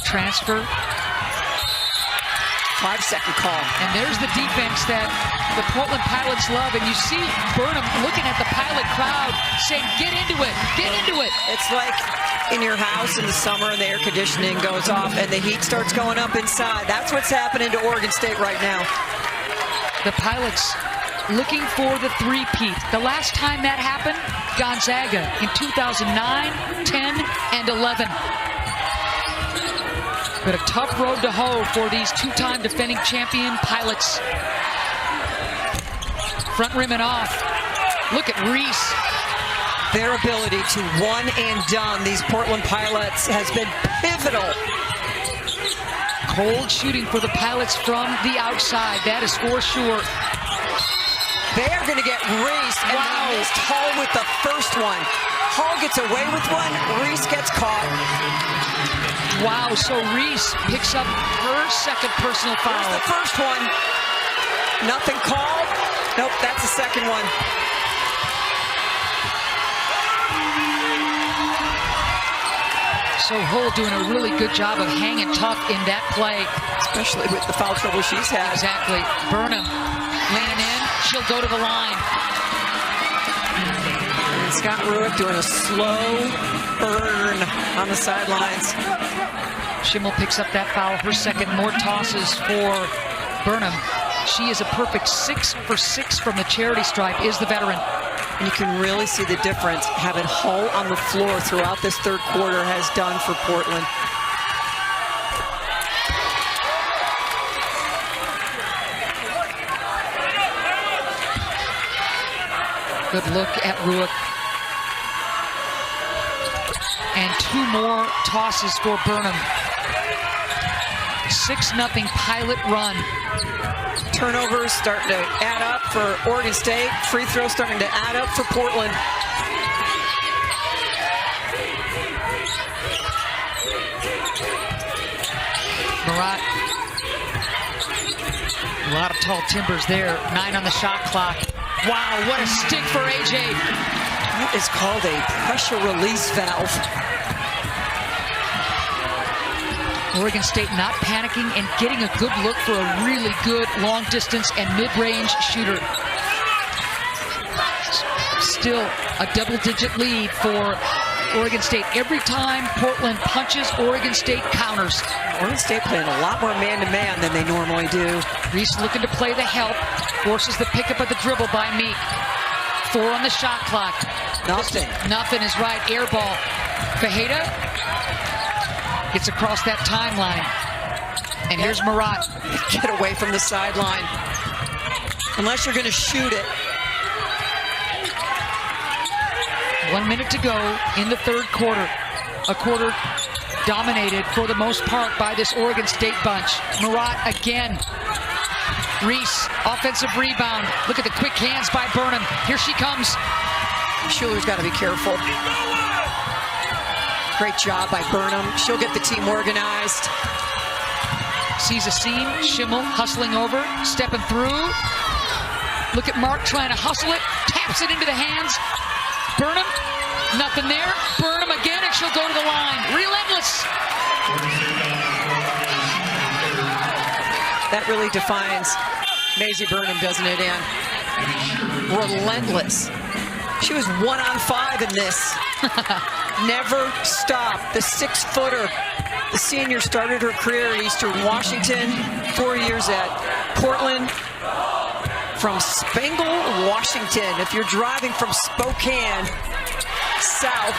Transfer. 5-second call. And there's the defense that the Portland Pilots love. And you see Burnham looking at the Pilot crowd saying, get into it, get into it. It's like in your house in the summer and the air conditioning goes off and the heat starts going up inside. That's what's happening to Oregon State right now. The Pilots looking for the three-peat. The last time that happened, Gonzaga in 2009, 10, and 11. But a tough road to hoe for these 2-time defending champion Pilots. Front rim and off. Look at Reese. Their ability to one and done these Portland Pilots has been pivotal. Cold shooting for the Pilots from the outside. That is for sure. They are going to get Reese, and they missed Hull with the first one. Hall gets away with one. Reese gets caught. Wow, so Reese picks up her second personal foul. There's the first one. Nothing called. Nope, that's the second one. So Hull doing a really good job of hanging tough in that play. Especially with the foul trouble she's had. Exactly. Burnham leaning in. She'll go to the line. And Scott Rueck doing a slow burn on the sidelines. Schimmel picks up that foul. Her second. More tosses for Burnham. She is a perfect 6 for 6 from the charity stripe, is the veteran. And you can really see the difference having Hull on the floor throughout this third quarter has done for Portland. Good look at Rueck. And 2 more tosses for Burnham. 6-0 Pilot run. Turnovers starting to add up for Oregon State. Free throws starting to add up for Portland. Marat. A lot of tall timbers there. 9 on the shot clock. Wow, what a stick for AJ. That is called a pressure release valve. Oregon State not panicking and getting a good look for a really good long distance and mid-range shooter. Still a double-digit lead for Oregon State. Every time Portland punches, Oregon State counters. Oregon State playing a lot more man-to-man than they normally do. Reese looking to play the help. Forces the pickup of the dribble by Meek. 4 on the shot clock. Nothing. Nothing is right. Air ball. Fajeda gets across that timeline. And here's Marat. Get away from the sideline. Unless you're going to shoot it. 1 minute to go in the third quarter. A quarter dominated for the most part by this Oregon State bunch. Marat again. Reese, offensive rebound. Look at the quick hands by Burnham. Here she comes. Schuler's got to be careful. Great job by Burnham. She'll get the team organized. Sees a seam. Schimmel hustling over, stepping through. Look at Mark trying to hustle it. Taps it into the hands. Burnham, nothing there. Burnham again, and she'll go to the line. Relentless. That really defines Maisie Burnham, doesn't it, Ann? Relentless. She was 1 on 5 in this. Never stopped. The 6-footer. The senior started her career at Eastern Washington, 4 years at Portland. From Spangle, Washington. If you're driving from Spokane south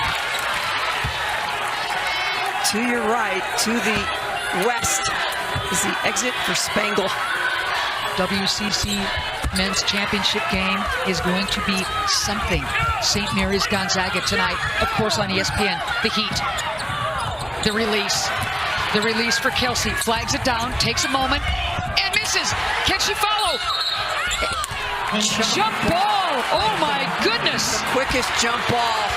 to your right, to the west, is the exit for Spangle. WCC men's championship game is going to be something. St. Mary's Gonzaga tonight, of course, on ESPN. The Heat. The release. The release for Kelsey. Flags it down, takes a moment, and misses. Can she follow? Jump ball. Oh, my goodness. The quickest jump ball.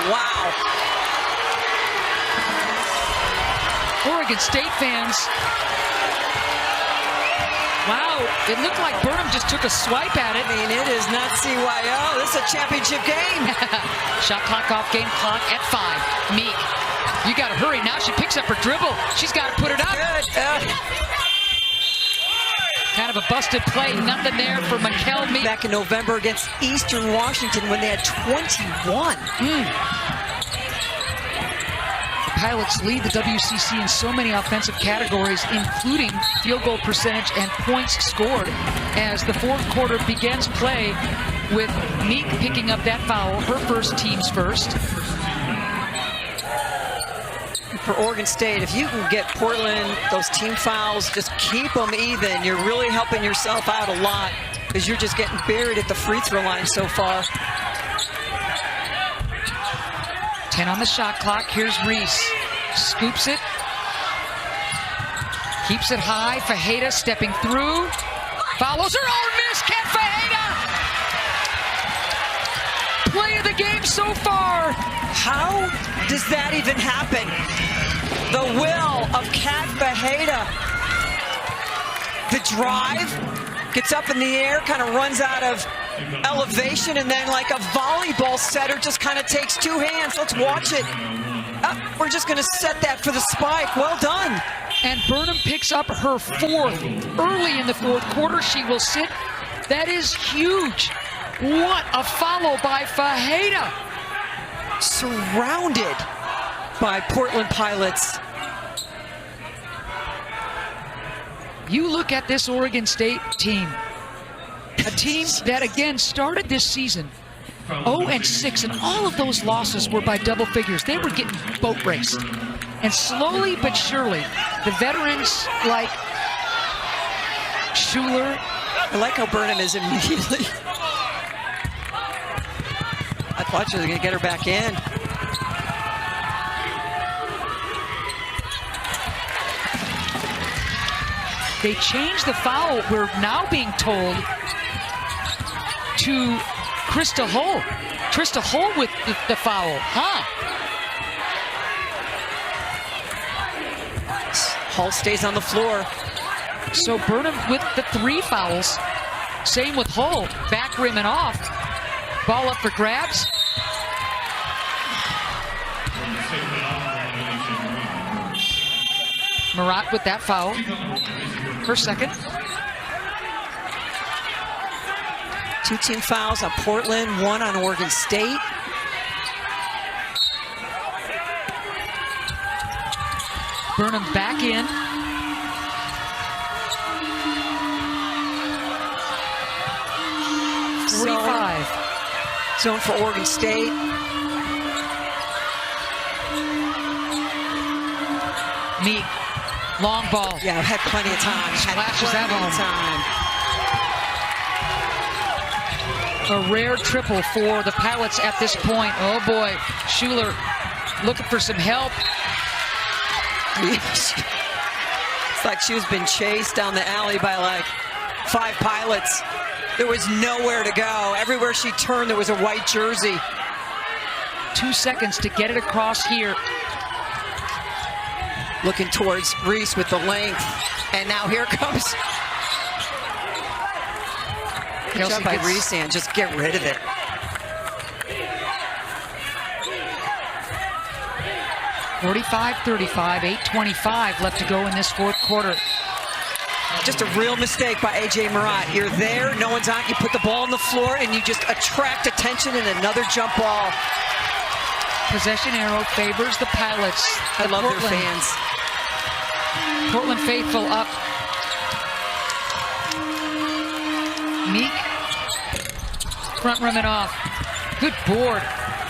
Wow. Oregon State fans. Wow, it looked like Burnham just took a swipe at it. I mean, it is not CYO. This is a championship game. Shot clock off, game clock at 5. Meek, you got to hurry now. She picks up her dribble. She's got to put it up. Good. Kind of a busted play. Nothing there for Mikel Meek. Back in November against Eastern Washington when they had 21. Pilots lead the WCC in so many offensive categories, including field goal percentage and points scored, as the fourth quarter begins play with Meek picking up that foul, her first, team's first. For Oregon State, if you can get Portland those team fouls, just keep them even, you're really helping yourself out a lot because you're just getting buried at the free throw line so far. 10 on the shot clock. Here's Reese. Scoops it. Keeps it high. Fajeda stepping through. Follows her own miss. Ken Fajeda! game so far. How does that even happen? The will of Kat Fajeda. The drive gets up in the air, kind of runs out of elevation, and then like a volleyball setter just kind of takes two hands. Let's watch it. We're just going to set that for the spike. Well done. And Burnham picks up her fourth. Early in the fourth quarter, she will sit. That is huge. What a follow by Fajeda. Surrounded by Portland Pilots. You look at this Oregon State team. A team that, again, started this season 0-6, and all of those losses were by double figures. They were getting boat raced. And slowly but surely, the veterans like Schuler. I like how Burnham is immediately. I thought she was going to get her back in. They changed the foul, we're now being told, to Krista Hull. Krista Hull with the foul, huh? Hull stays on the floor. So Burnham with the 3 fouls. Same with Hull, back rim and off. Ball up for grabs. Marat with that foul. Her second. 2 team fouls on Portland, 1 on Oregon State. Burnham back in. Zone for Oregon State. Meek, long ball. Yeah, had plenty of time. Splashes that home. A rare triple for the Pilots at this point. Oh boy, Schuler looking for some help. It's like she's been chased down the alley by like 5 Pilots. There was nowhere to go. Everywhere she turned, there was a white jersey. 2 seconds to get it across here. Looking towards Reese with the length. And now here comes. Good job by Reese, and just get rid of it. (45-35), 8:25 left to go in this fourth quarter. Just a real mistake by A.J. Marat. You're there, no one's on, you put the ball on the floor, and you just attract attention and another jump ball. Possession arrow favors the Pilots. I love their fans. Portland faithful up. Meek, front rim and off. Good board.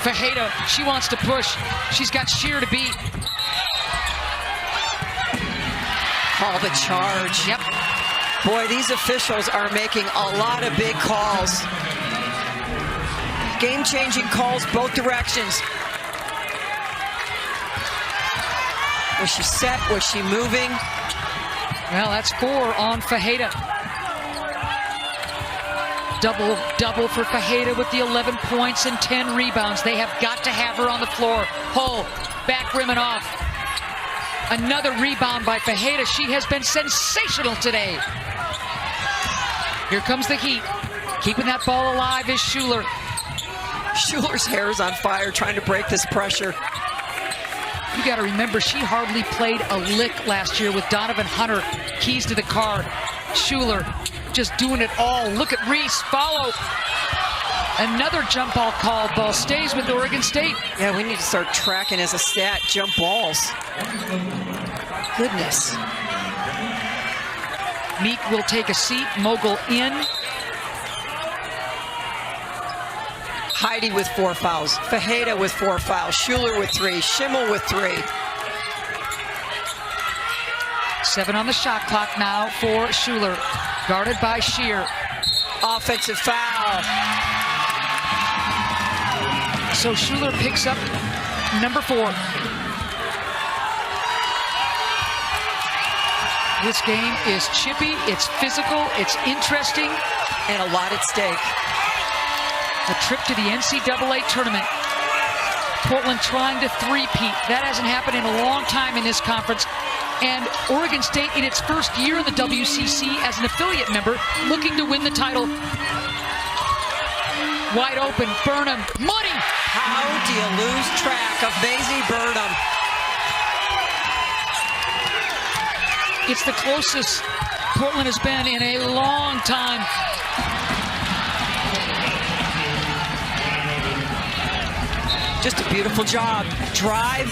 Fajeda, she wants to push. She's got Shear to beat. Call the charge. Yep. Boy, these officials are making a lot of big calls. Game-changing calls both directions. Was she set? Was she moving? Well, that's 4 on Fajeda. Double for Fajeda with the 11 points and 10 rebounds. They have got to have her on the floor. Hull, back rim and off. Another rebound by Fajeda. She has been sensational today. Here comes the Heat. Keeping that ball alive is Schuler. Schuler's hair is on fire trying to break this pressure. You got to remember, she hardly played a lick last year with Donovan Hunter. Keys to the car. Schuler just doing it all. Look at Reese. Follow. Another jump ball called. Ball stays with Oregon State. Yeah, we need to start tracking as a stat jump balls. Goodness. Meek will take a seat. Mogul in. Heidi with 4 fouls. Fajeda with 4 fouls. Schuler with 3. Schimmel with 3. 7 on the shot clock now for Schuler. Guarded by Shear. Offensive foul. So Schuler picks up number 4. This game is chippy, it's physical, it's interesting. And a lot at stake. A trip to the NCAA tournament. Portland trying to three-peat. That hasn't happened in a long time in this conference. And Oregon State, in its first year in the WCC as an affiliate member, looking to win the title. Wide open, Burnham, money! How do you lose track of Maisie Burnham? It's the closest Portland has been in a long time. Just a beautiful job. Drive.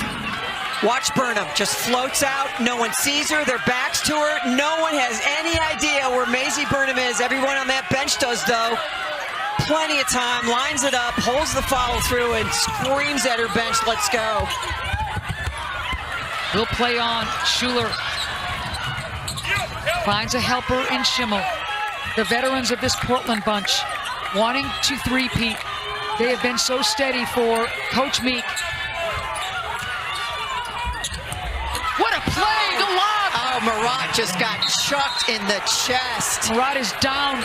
Watch Burnham. Just floats out. No one sees her. Their backs to her. No one has any idea where Maisie Burnham is. Everyone on that bench does, though. Plenty of time. Lines it up. Holds the follow through and screams at her bench, let's go. Will play on. Schuler finds a helper in Schimmel. The veterans of this Portland bunch wanting to three-peat. They have been so steady for Coach Meek. What a play, the lob! Oh, Marat just got chucked in the chest. Marat is down.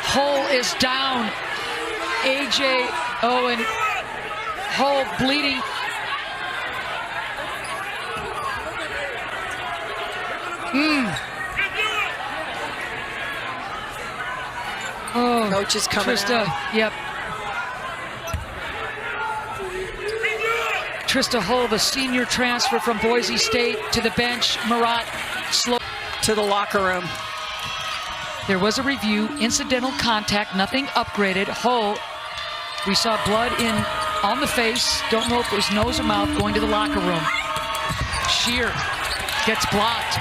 Hull is down. A.J. Owen. Hull bleeding. Oh, Coach is coming Trista, out. yep. Trista Hull, the senior transfer from Boise State, to the bench. Marat slow To the locker room. There was a review, incidental contact, nothing upgraded. Hull, we saw blood on the face. Don't know if it was nose or mouth, going to the locker room. Shear gets blocked,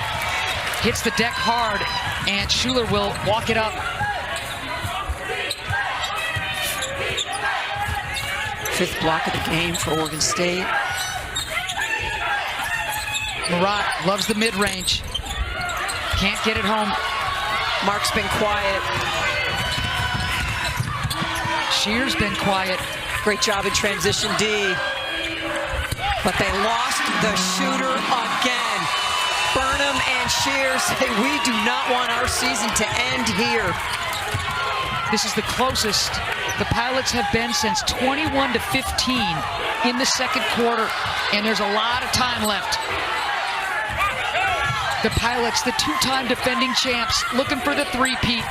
hits the deck hard, and Schuler will walk it up. Fifth block of the game for Oregon State. Marat loves the mid-range. Can't get it home. Mark's been quiet. Shear's been quiet. Great job in transition D. But they lost the shooter again. Burnham and Shear say we do not want our season to end here. This is the closest the Pilots have been since 21-15 in the second quarter, and there's a lot of time left. The Pilots, the two-time defending champs, looking for the three-peat.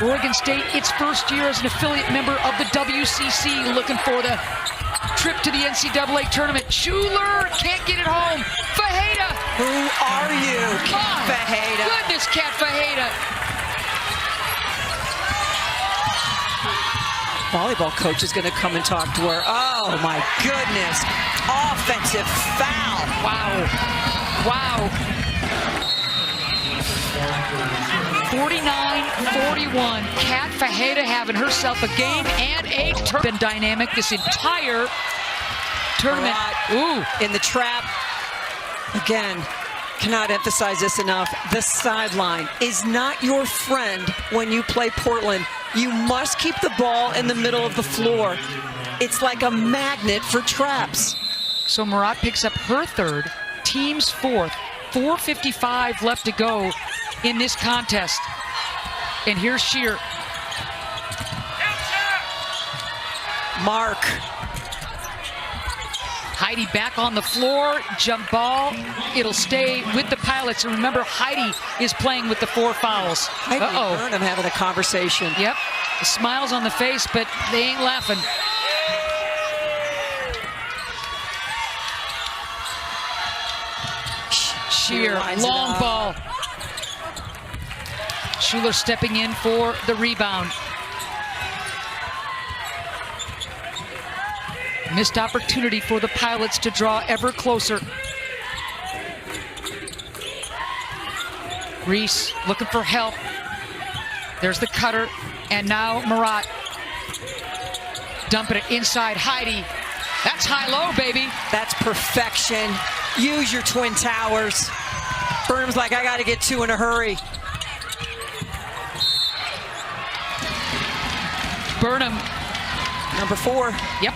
Oregon State, its first year as an affiliate member of the WCC, looking for the trip to the NCAA tournament. Schuler can't get it home. Fajeda. Who are you, Kat My Fajeda? goodness, Kat Fajeda. Volleyball coach is going to come and talk to her. Oh my goodness. Offensive foul. Wow. Wow. 49-41. Kat Fajeda having herself a game and a tournament. Been dynamic this entire tournament. Ooh. In the trap. Again, cannot emphasize this enough. The sideline is not your friend when you play Portland. You must keep the ball in the middle of the floor. It's like a magnet for traps. So Marat picks up her third, team's fourth. 4:55 left to go in this contest. And here's Shear. Mark. Heidi back on the floor, jump ball. It'll stay with the Pilots. And remember, Heidi is playing with the 4 fouls. Heidi and Burnham having a conversation. Yep, the smiles on the face, but they ain't laughing. Shear, long ball. Schuler stepping in for the rebound. Missed opportunity for the Pilots to draw ever closer. Reese looking for help. There's the cutter, and now Marat dumping it inside Heidi. That's high-low, baby. That's perfection. Use your twin towers. Burnham's like, I got to get 2 in a hurry. Burnham. Number 4. Yep.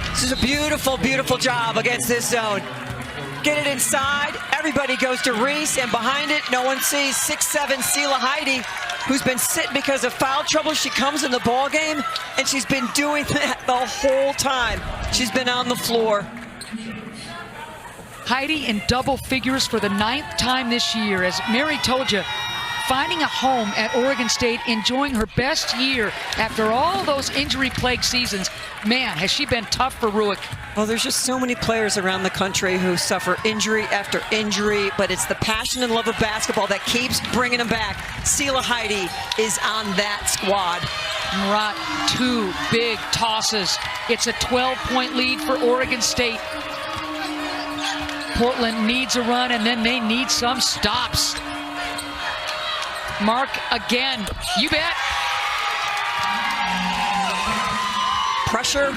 This is a beautiful, beautiful job against this zone. get it inside. Everybody goes to Reese, and behind it, no one sees 6'7" Sela Heidi, who's been sitting because of foul trouble. She comes in the ball game, and she's been doing that the whole time. She's been on the floor. Heidi in double figures for the 9th time this year. As Mary told you, finding a home at Oregon State, enjoying her best year after all those injury-plagued seasons. Man, has she been tough for Rueck. Well, there's just so many players around the country who suffer injury after injury, but it's the passion and love of basketball that keeps bringing them back. Sela Heidi is on that squad. Murat, 2 big tosses. It's a 12-point lead for Oregon State. Portland needs a run, and then they need some stops. Mark again. You bet. Pressure.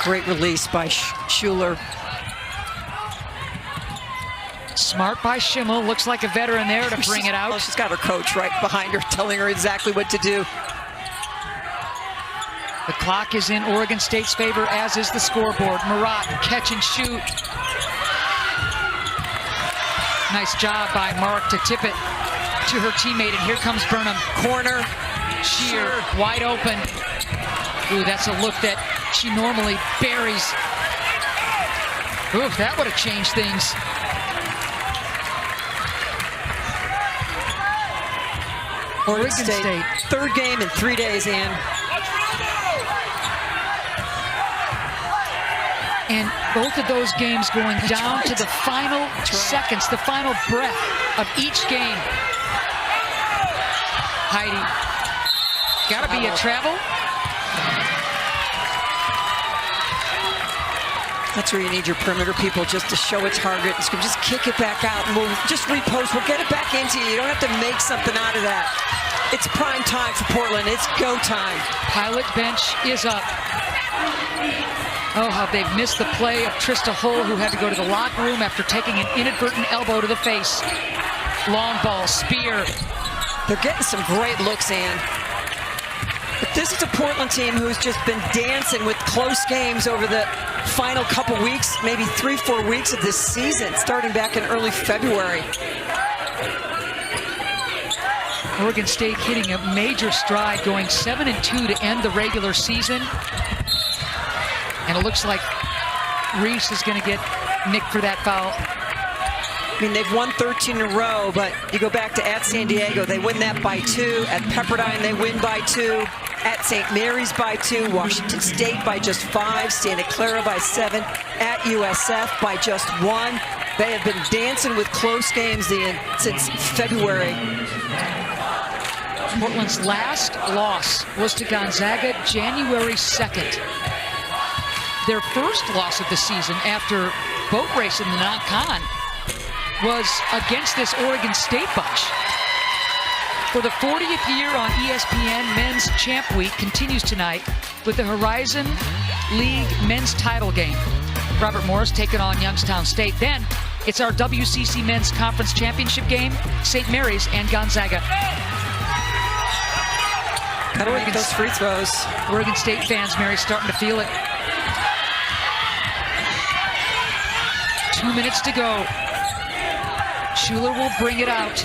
Great release by Schuler. Smart by Schimmel. Looks like a veteran there to bring it out. Well, she's got her coach right behind her telling her exactly what to do. The clock is in Oregon State's favor, as is the scoreboard. Murat, catch and shoot. Nice job by Mark to tip it to her teammate, and here comes Burnham. Corner. Sheer, wide open. Ooh, that's a look that she normally buries. Ooh, that would have changed things. Oregon State. 3rd game in 3 days, Ann. And both of those games going down to the final seconds, the final breath of each game. Heidi, gotta be a travel. That's where you need your perimeter people just to show a target. Just kick it back out, and we'll just repost. We'll get it back into you. You don't have to make something out of that. It's prime time for Portland. It's go time. Pilot bench is up. Oh, how they've missed the play of Trista Hull, who had to go to the locker room after taking an inadvertent elbow to the face. Long ball, Spear. They're getting some great looks, Ann. But this is a Portland team who's just been dancing with close games over the final couple weeks, maybe 3-4 weeks of this season, starting back in early February. Oregon State hitting a major stride, going 7-2 to end the regular season. And it looks like Reese is going to get nicked for that foul. I mean, they've won 13 in a row, but you go back to at San Diego, they win that by 2. At Pepperdine, they win by 2. At St. Mary's by 2. Washington State by just 5. Santa Clara by 7. At USF by just 1. They have been dancing with close games since February. Portland's last loss was to Gonzaga January 2nd. Their first loss of the season after boat race in the non-con was against this Oregon State bunch. For the 40th year on ESPN, Men's Champ Week continues tonight with the Horizon League men's title game. Robert Morris taking on Youngstown State. Then it's our WCC Men's Conference Championship game, St. Mary's and Gonzaga. Gotta make those free throws. Oregon State fans, Mary, starting to feel it. 2 minutes to go. Schuler will bring it out.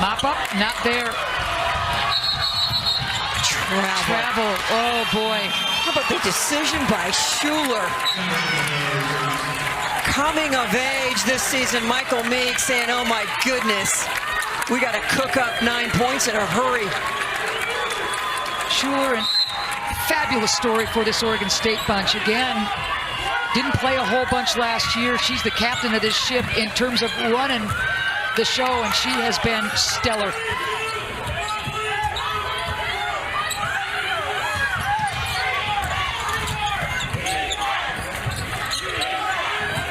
Mop up, not there. Travel, oh boy. How about the decision by Schuler? Coming of age this season, Michael Meek saying, oh my goodness, we got to cook up 9 points in a hurry. Schuler, and fabulous story for this Oregon State bunch. Again, didn't play a whole bunch last year. She's the captain of this ship in terms of running the show, and she has been stellar.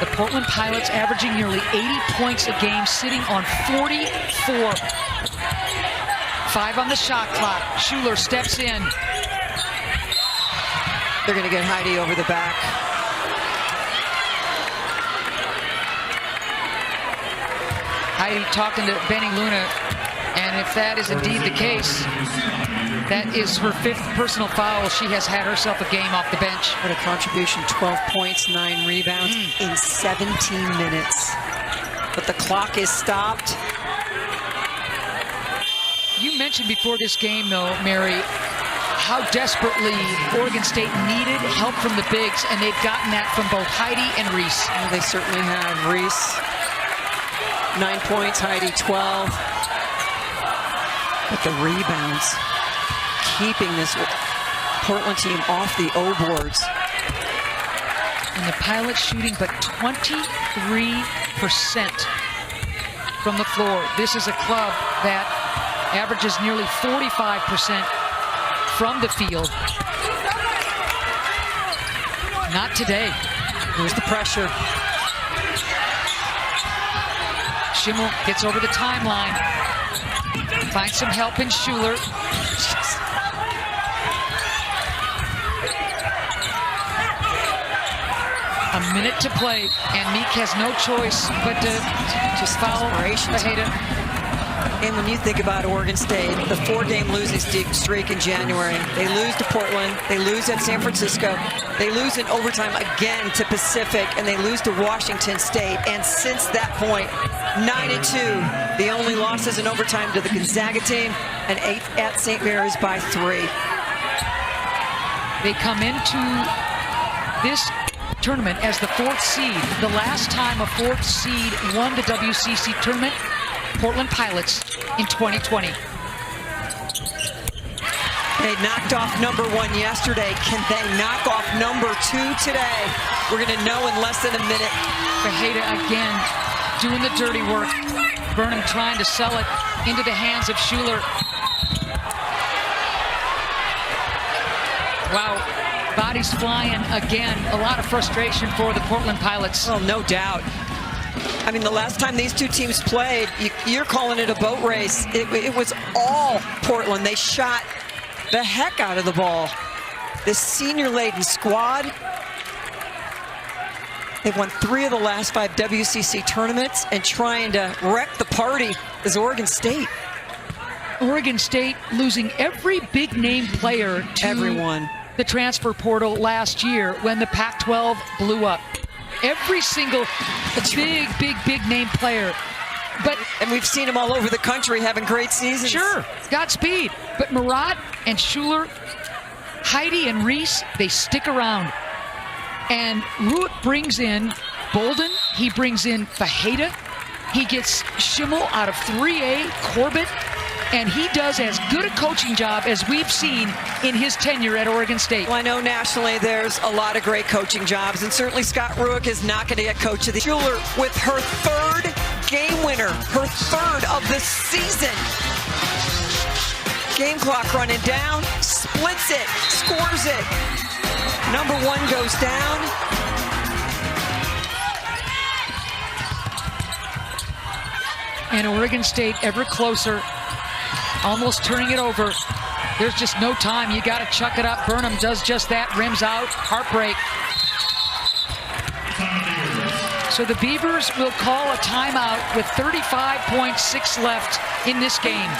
The Portland Pilots averaging nearly 80 points a game, sitting on 44. 5 on the shot clock. Schuler steps in. They're going to get Heidi over the back. Heidi talking to Benny Luna. And if that is indeed the case, that is her 5th personal foul. She has had herself a game off the bench. What a contribution, 12 points, 9 rebounds in 17 minutes. But the clock is stopped. You mentioned before this game, though, Mary, how desperately Oregon State needed help from the bigs, and they've gotten that from both Heide and Reese. Oh, they certainly have. Reese, 9 points, Heide 12. But the rebounds, keeping this Portland team off the O boards. And the Pilots shooting but 23% from the floor. This is a club that averages nearly 45% from the field. Not today. Here's the pressure. Schimmel gets over the timeline. Finds some help in Schuler. A minute to play, and Meek has no choice but to just foul Fajeda. And when you think about Oregon State, the 4-game losing streak in January, they lose to Portland, they lose at San Francisco, they lose in overtime again to Pacific, and they lose to Washington State. And since that point, 9-2, the only losses in overtime to the Gonzaga team, and 8 at St. Mary's by 3. They come into this tournament as the 4th seed. The last time a 4th seed won the WCC tournament, Portland Pilots in 2020. They knocked off number 1 yesterday. Can they knock off number 2 today? We're going to know in less than a minute. Fajeda again doing the dirty work. Burnham trying to sell it into the hands of Schuler. Wow, bodies flying again. A lot of frustration for the Portland Pilots. Oh, no doubt. I mean, the last time these two teams played, you're calling it a boat race. It was all Portland. They shot the heck out of the ball. This senior-laden squad. They've won 3 of the last 5 WCC tournaments, and trying to wreck the party is Oregon State. Oregon State losing every big-name player to the transfer portal last year when the Pac-12 blew up. Every single big name player. And we've seen them all over the country having great seasons. Sure, Godspeed. But Murat and Schuler, Heide and Reese, they stick around. And Ruick brings in Bolden. He brings in Fajeda. He gets Schimmel out of 3A, Corbett. And he does as good a coaching job as we've seen in his tenure at Oregon State. Well, I know nationally there's a lot of great coaching jobs, and certainly Scott Ruick is not going to get coach of the year. Schuler with her 3rd game winner, her 3rd of the season. Game clock running down, splits it, scores it. Number 1 goes down. And Oregon State ever closer. Almost turning it over. There's just no time. You got to chuck it up. Burnham does just that. Rims out. Heartbreak. So the Beavers will call a timeout with 35.6 left in this game.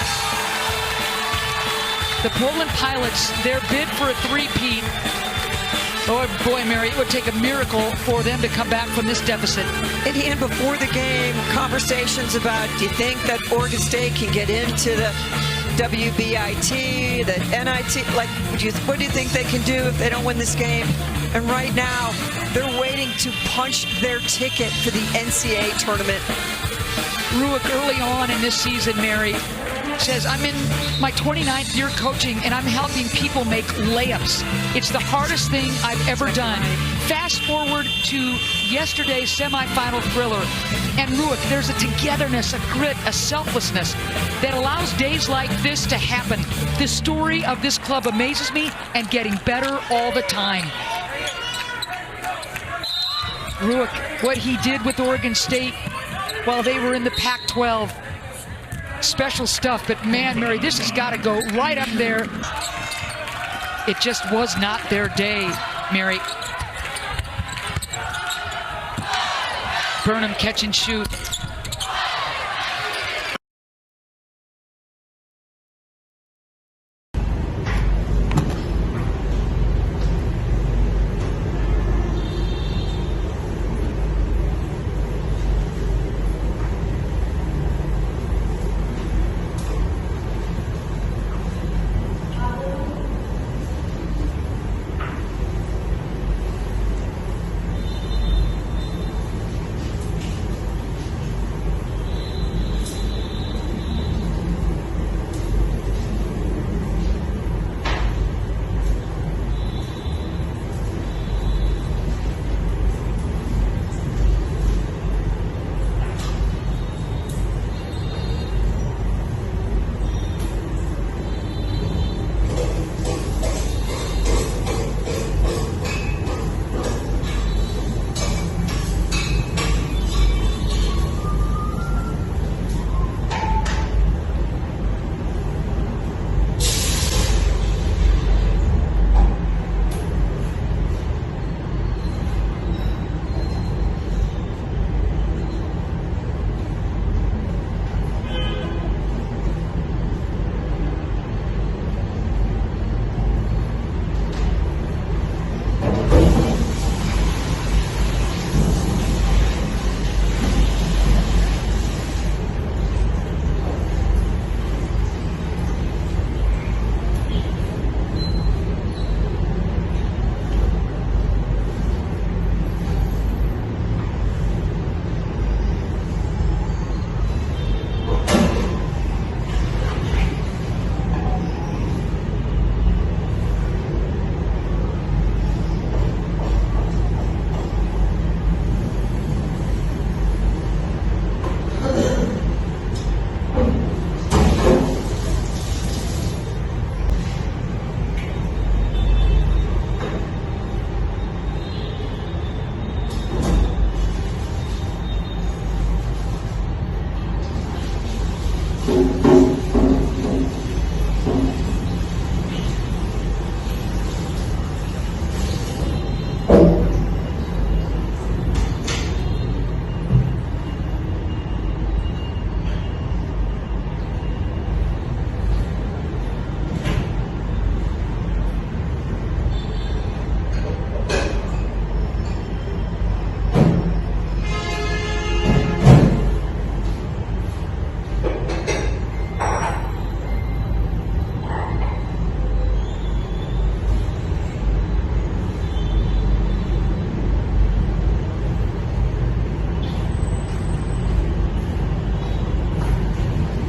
The Portland Pilots, their bid for a three-peat. Oh boy, Mary, it would take a miracle for them to come back from this deficit. And before the game, conversations about, do you think that Oregon State can get into the WBIT, the NIT? Like, what do you think they can do if they don't win this game? And right now, they're waiting to punch their ticket for the NCAA tournament. Ruick early on in this season, Mary, says, I'm in my 29th year coaching and I'm helping people make layups. It's the hardest thing I've ever done. Fast forward to yesterday's semifinal thriller, and Ruick, there's a togetherness, a grit, a selflessness that allows days like this to happen. The story of this club amazes me and getting better all the time. Ruick, what he did with Oregon State while they were in the Pac-12, special stuff. But man, Mary, this has got to go right up there. It just was not their day, Mary. Burnham catch and shoot.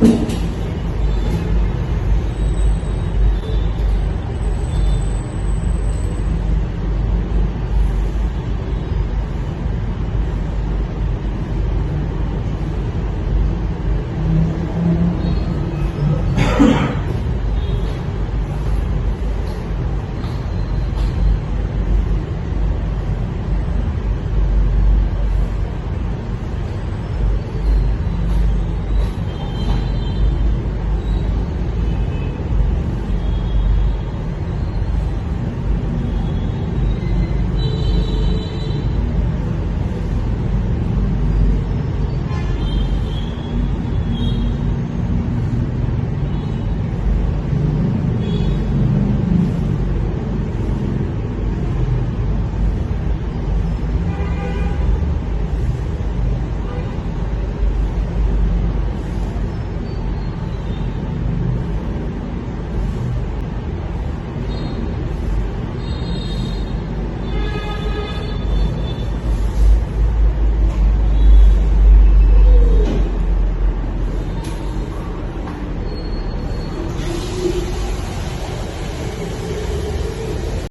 Fajeda.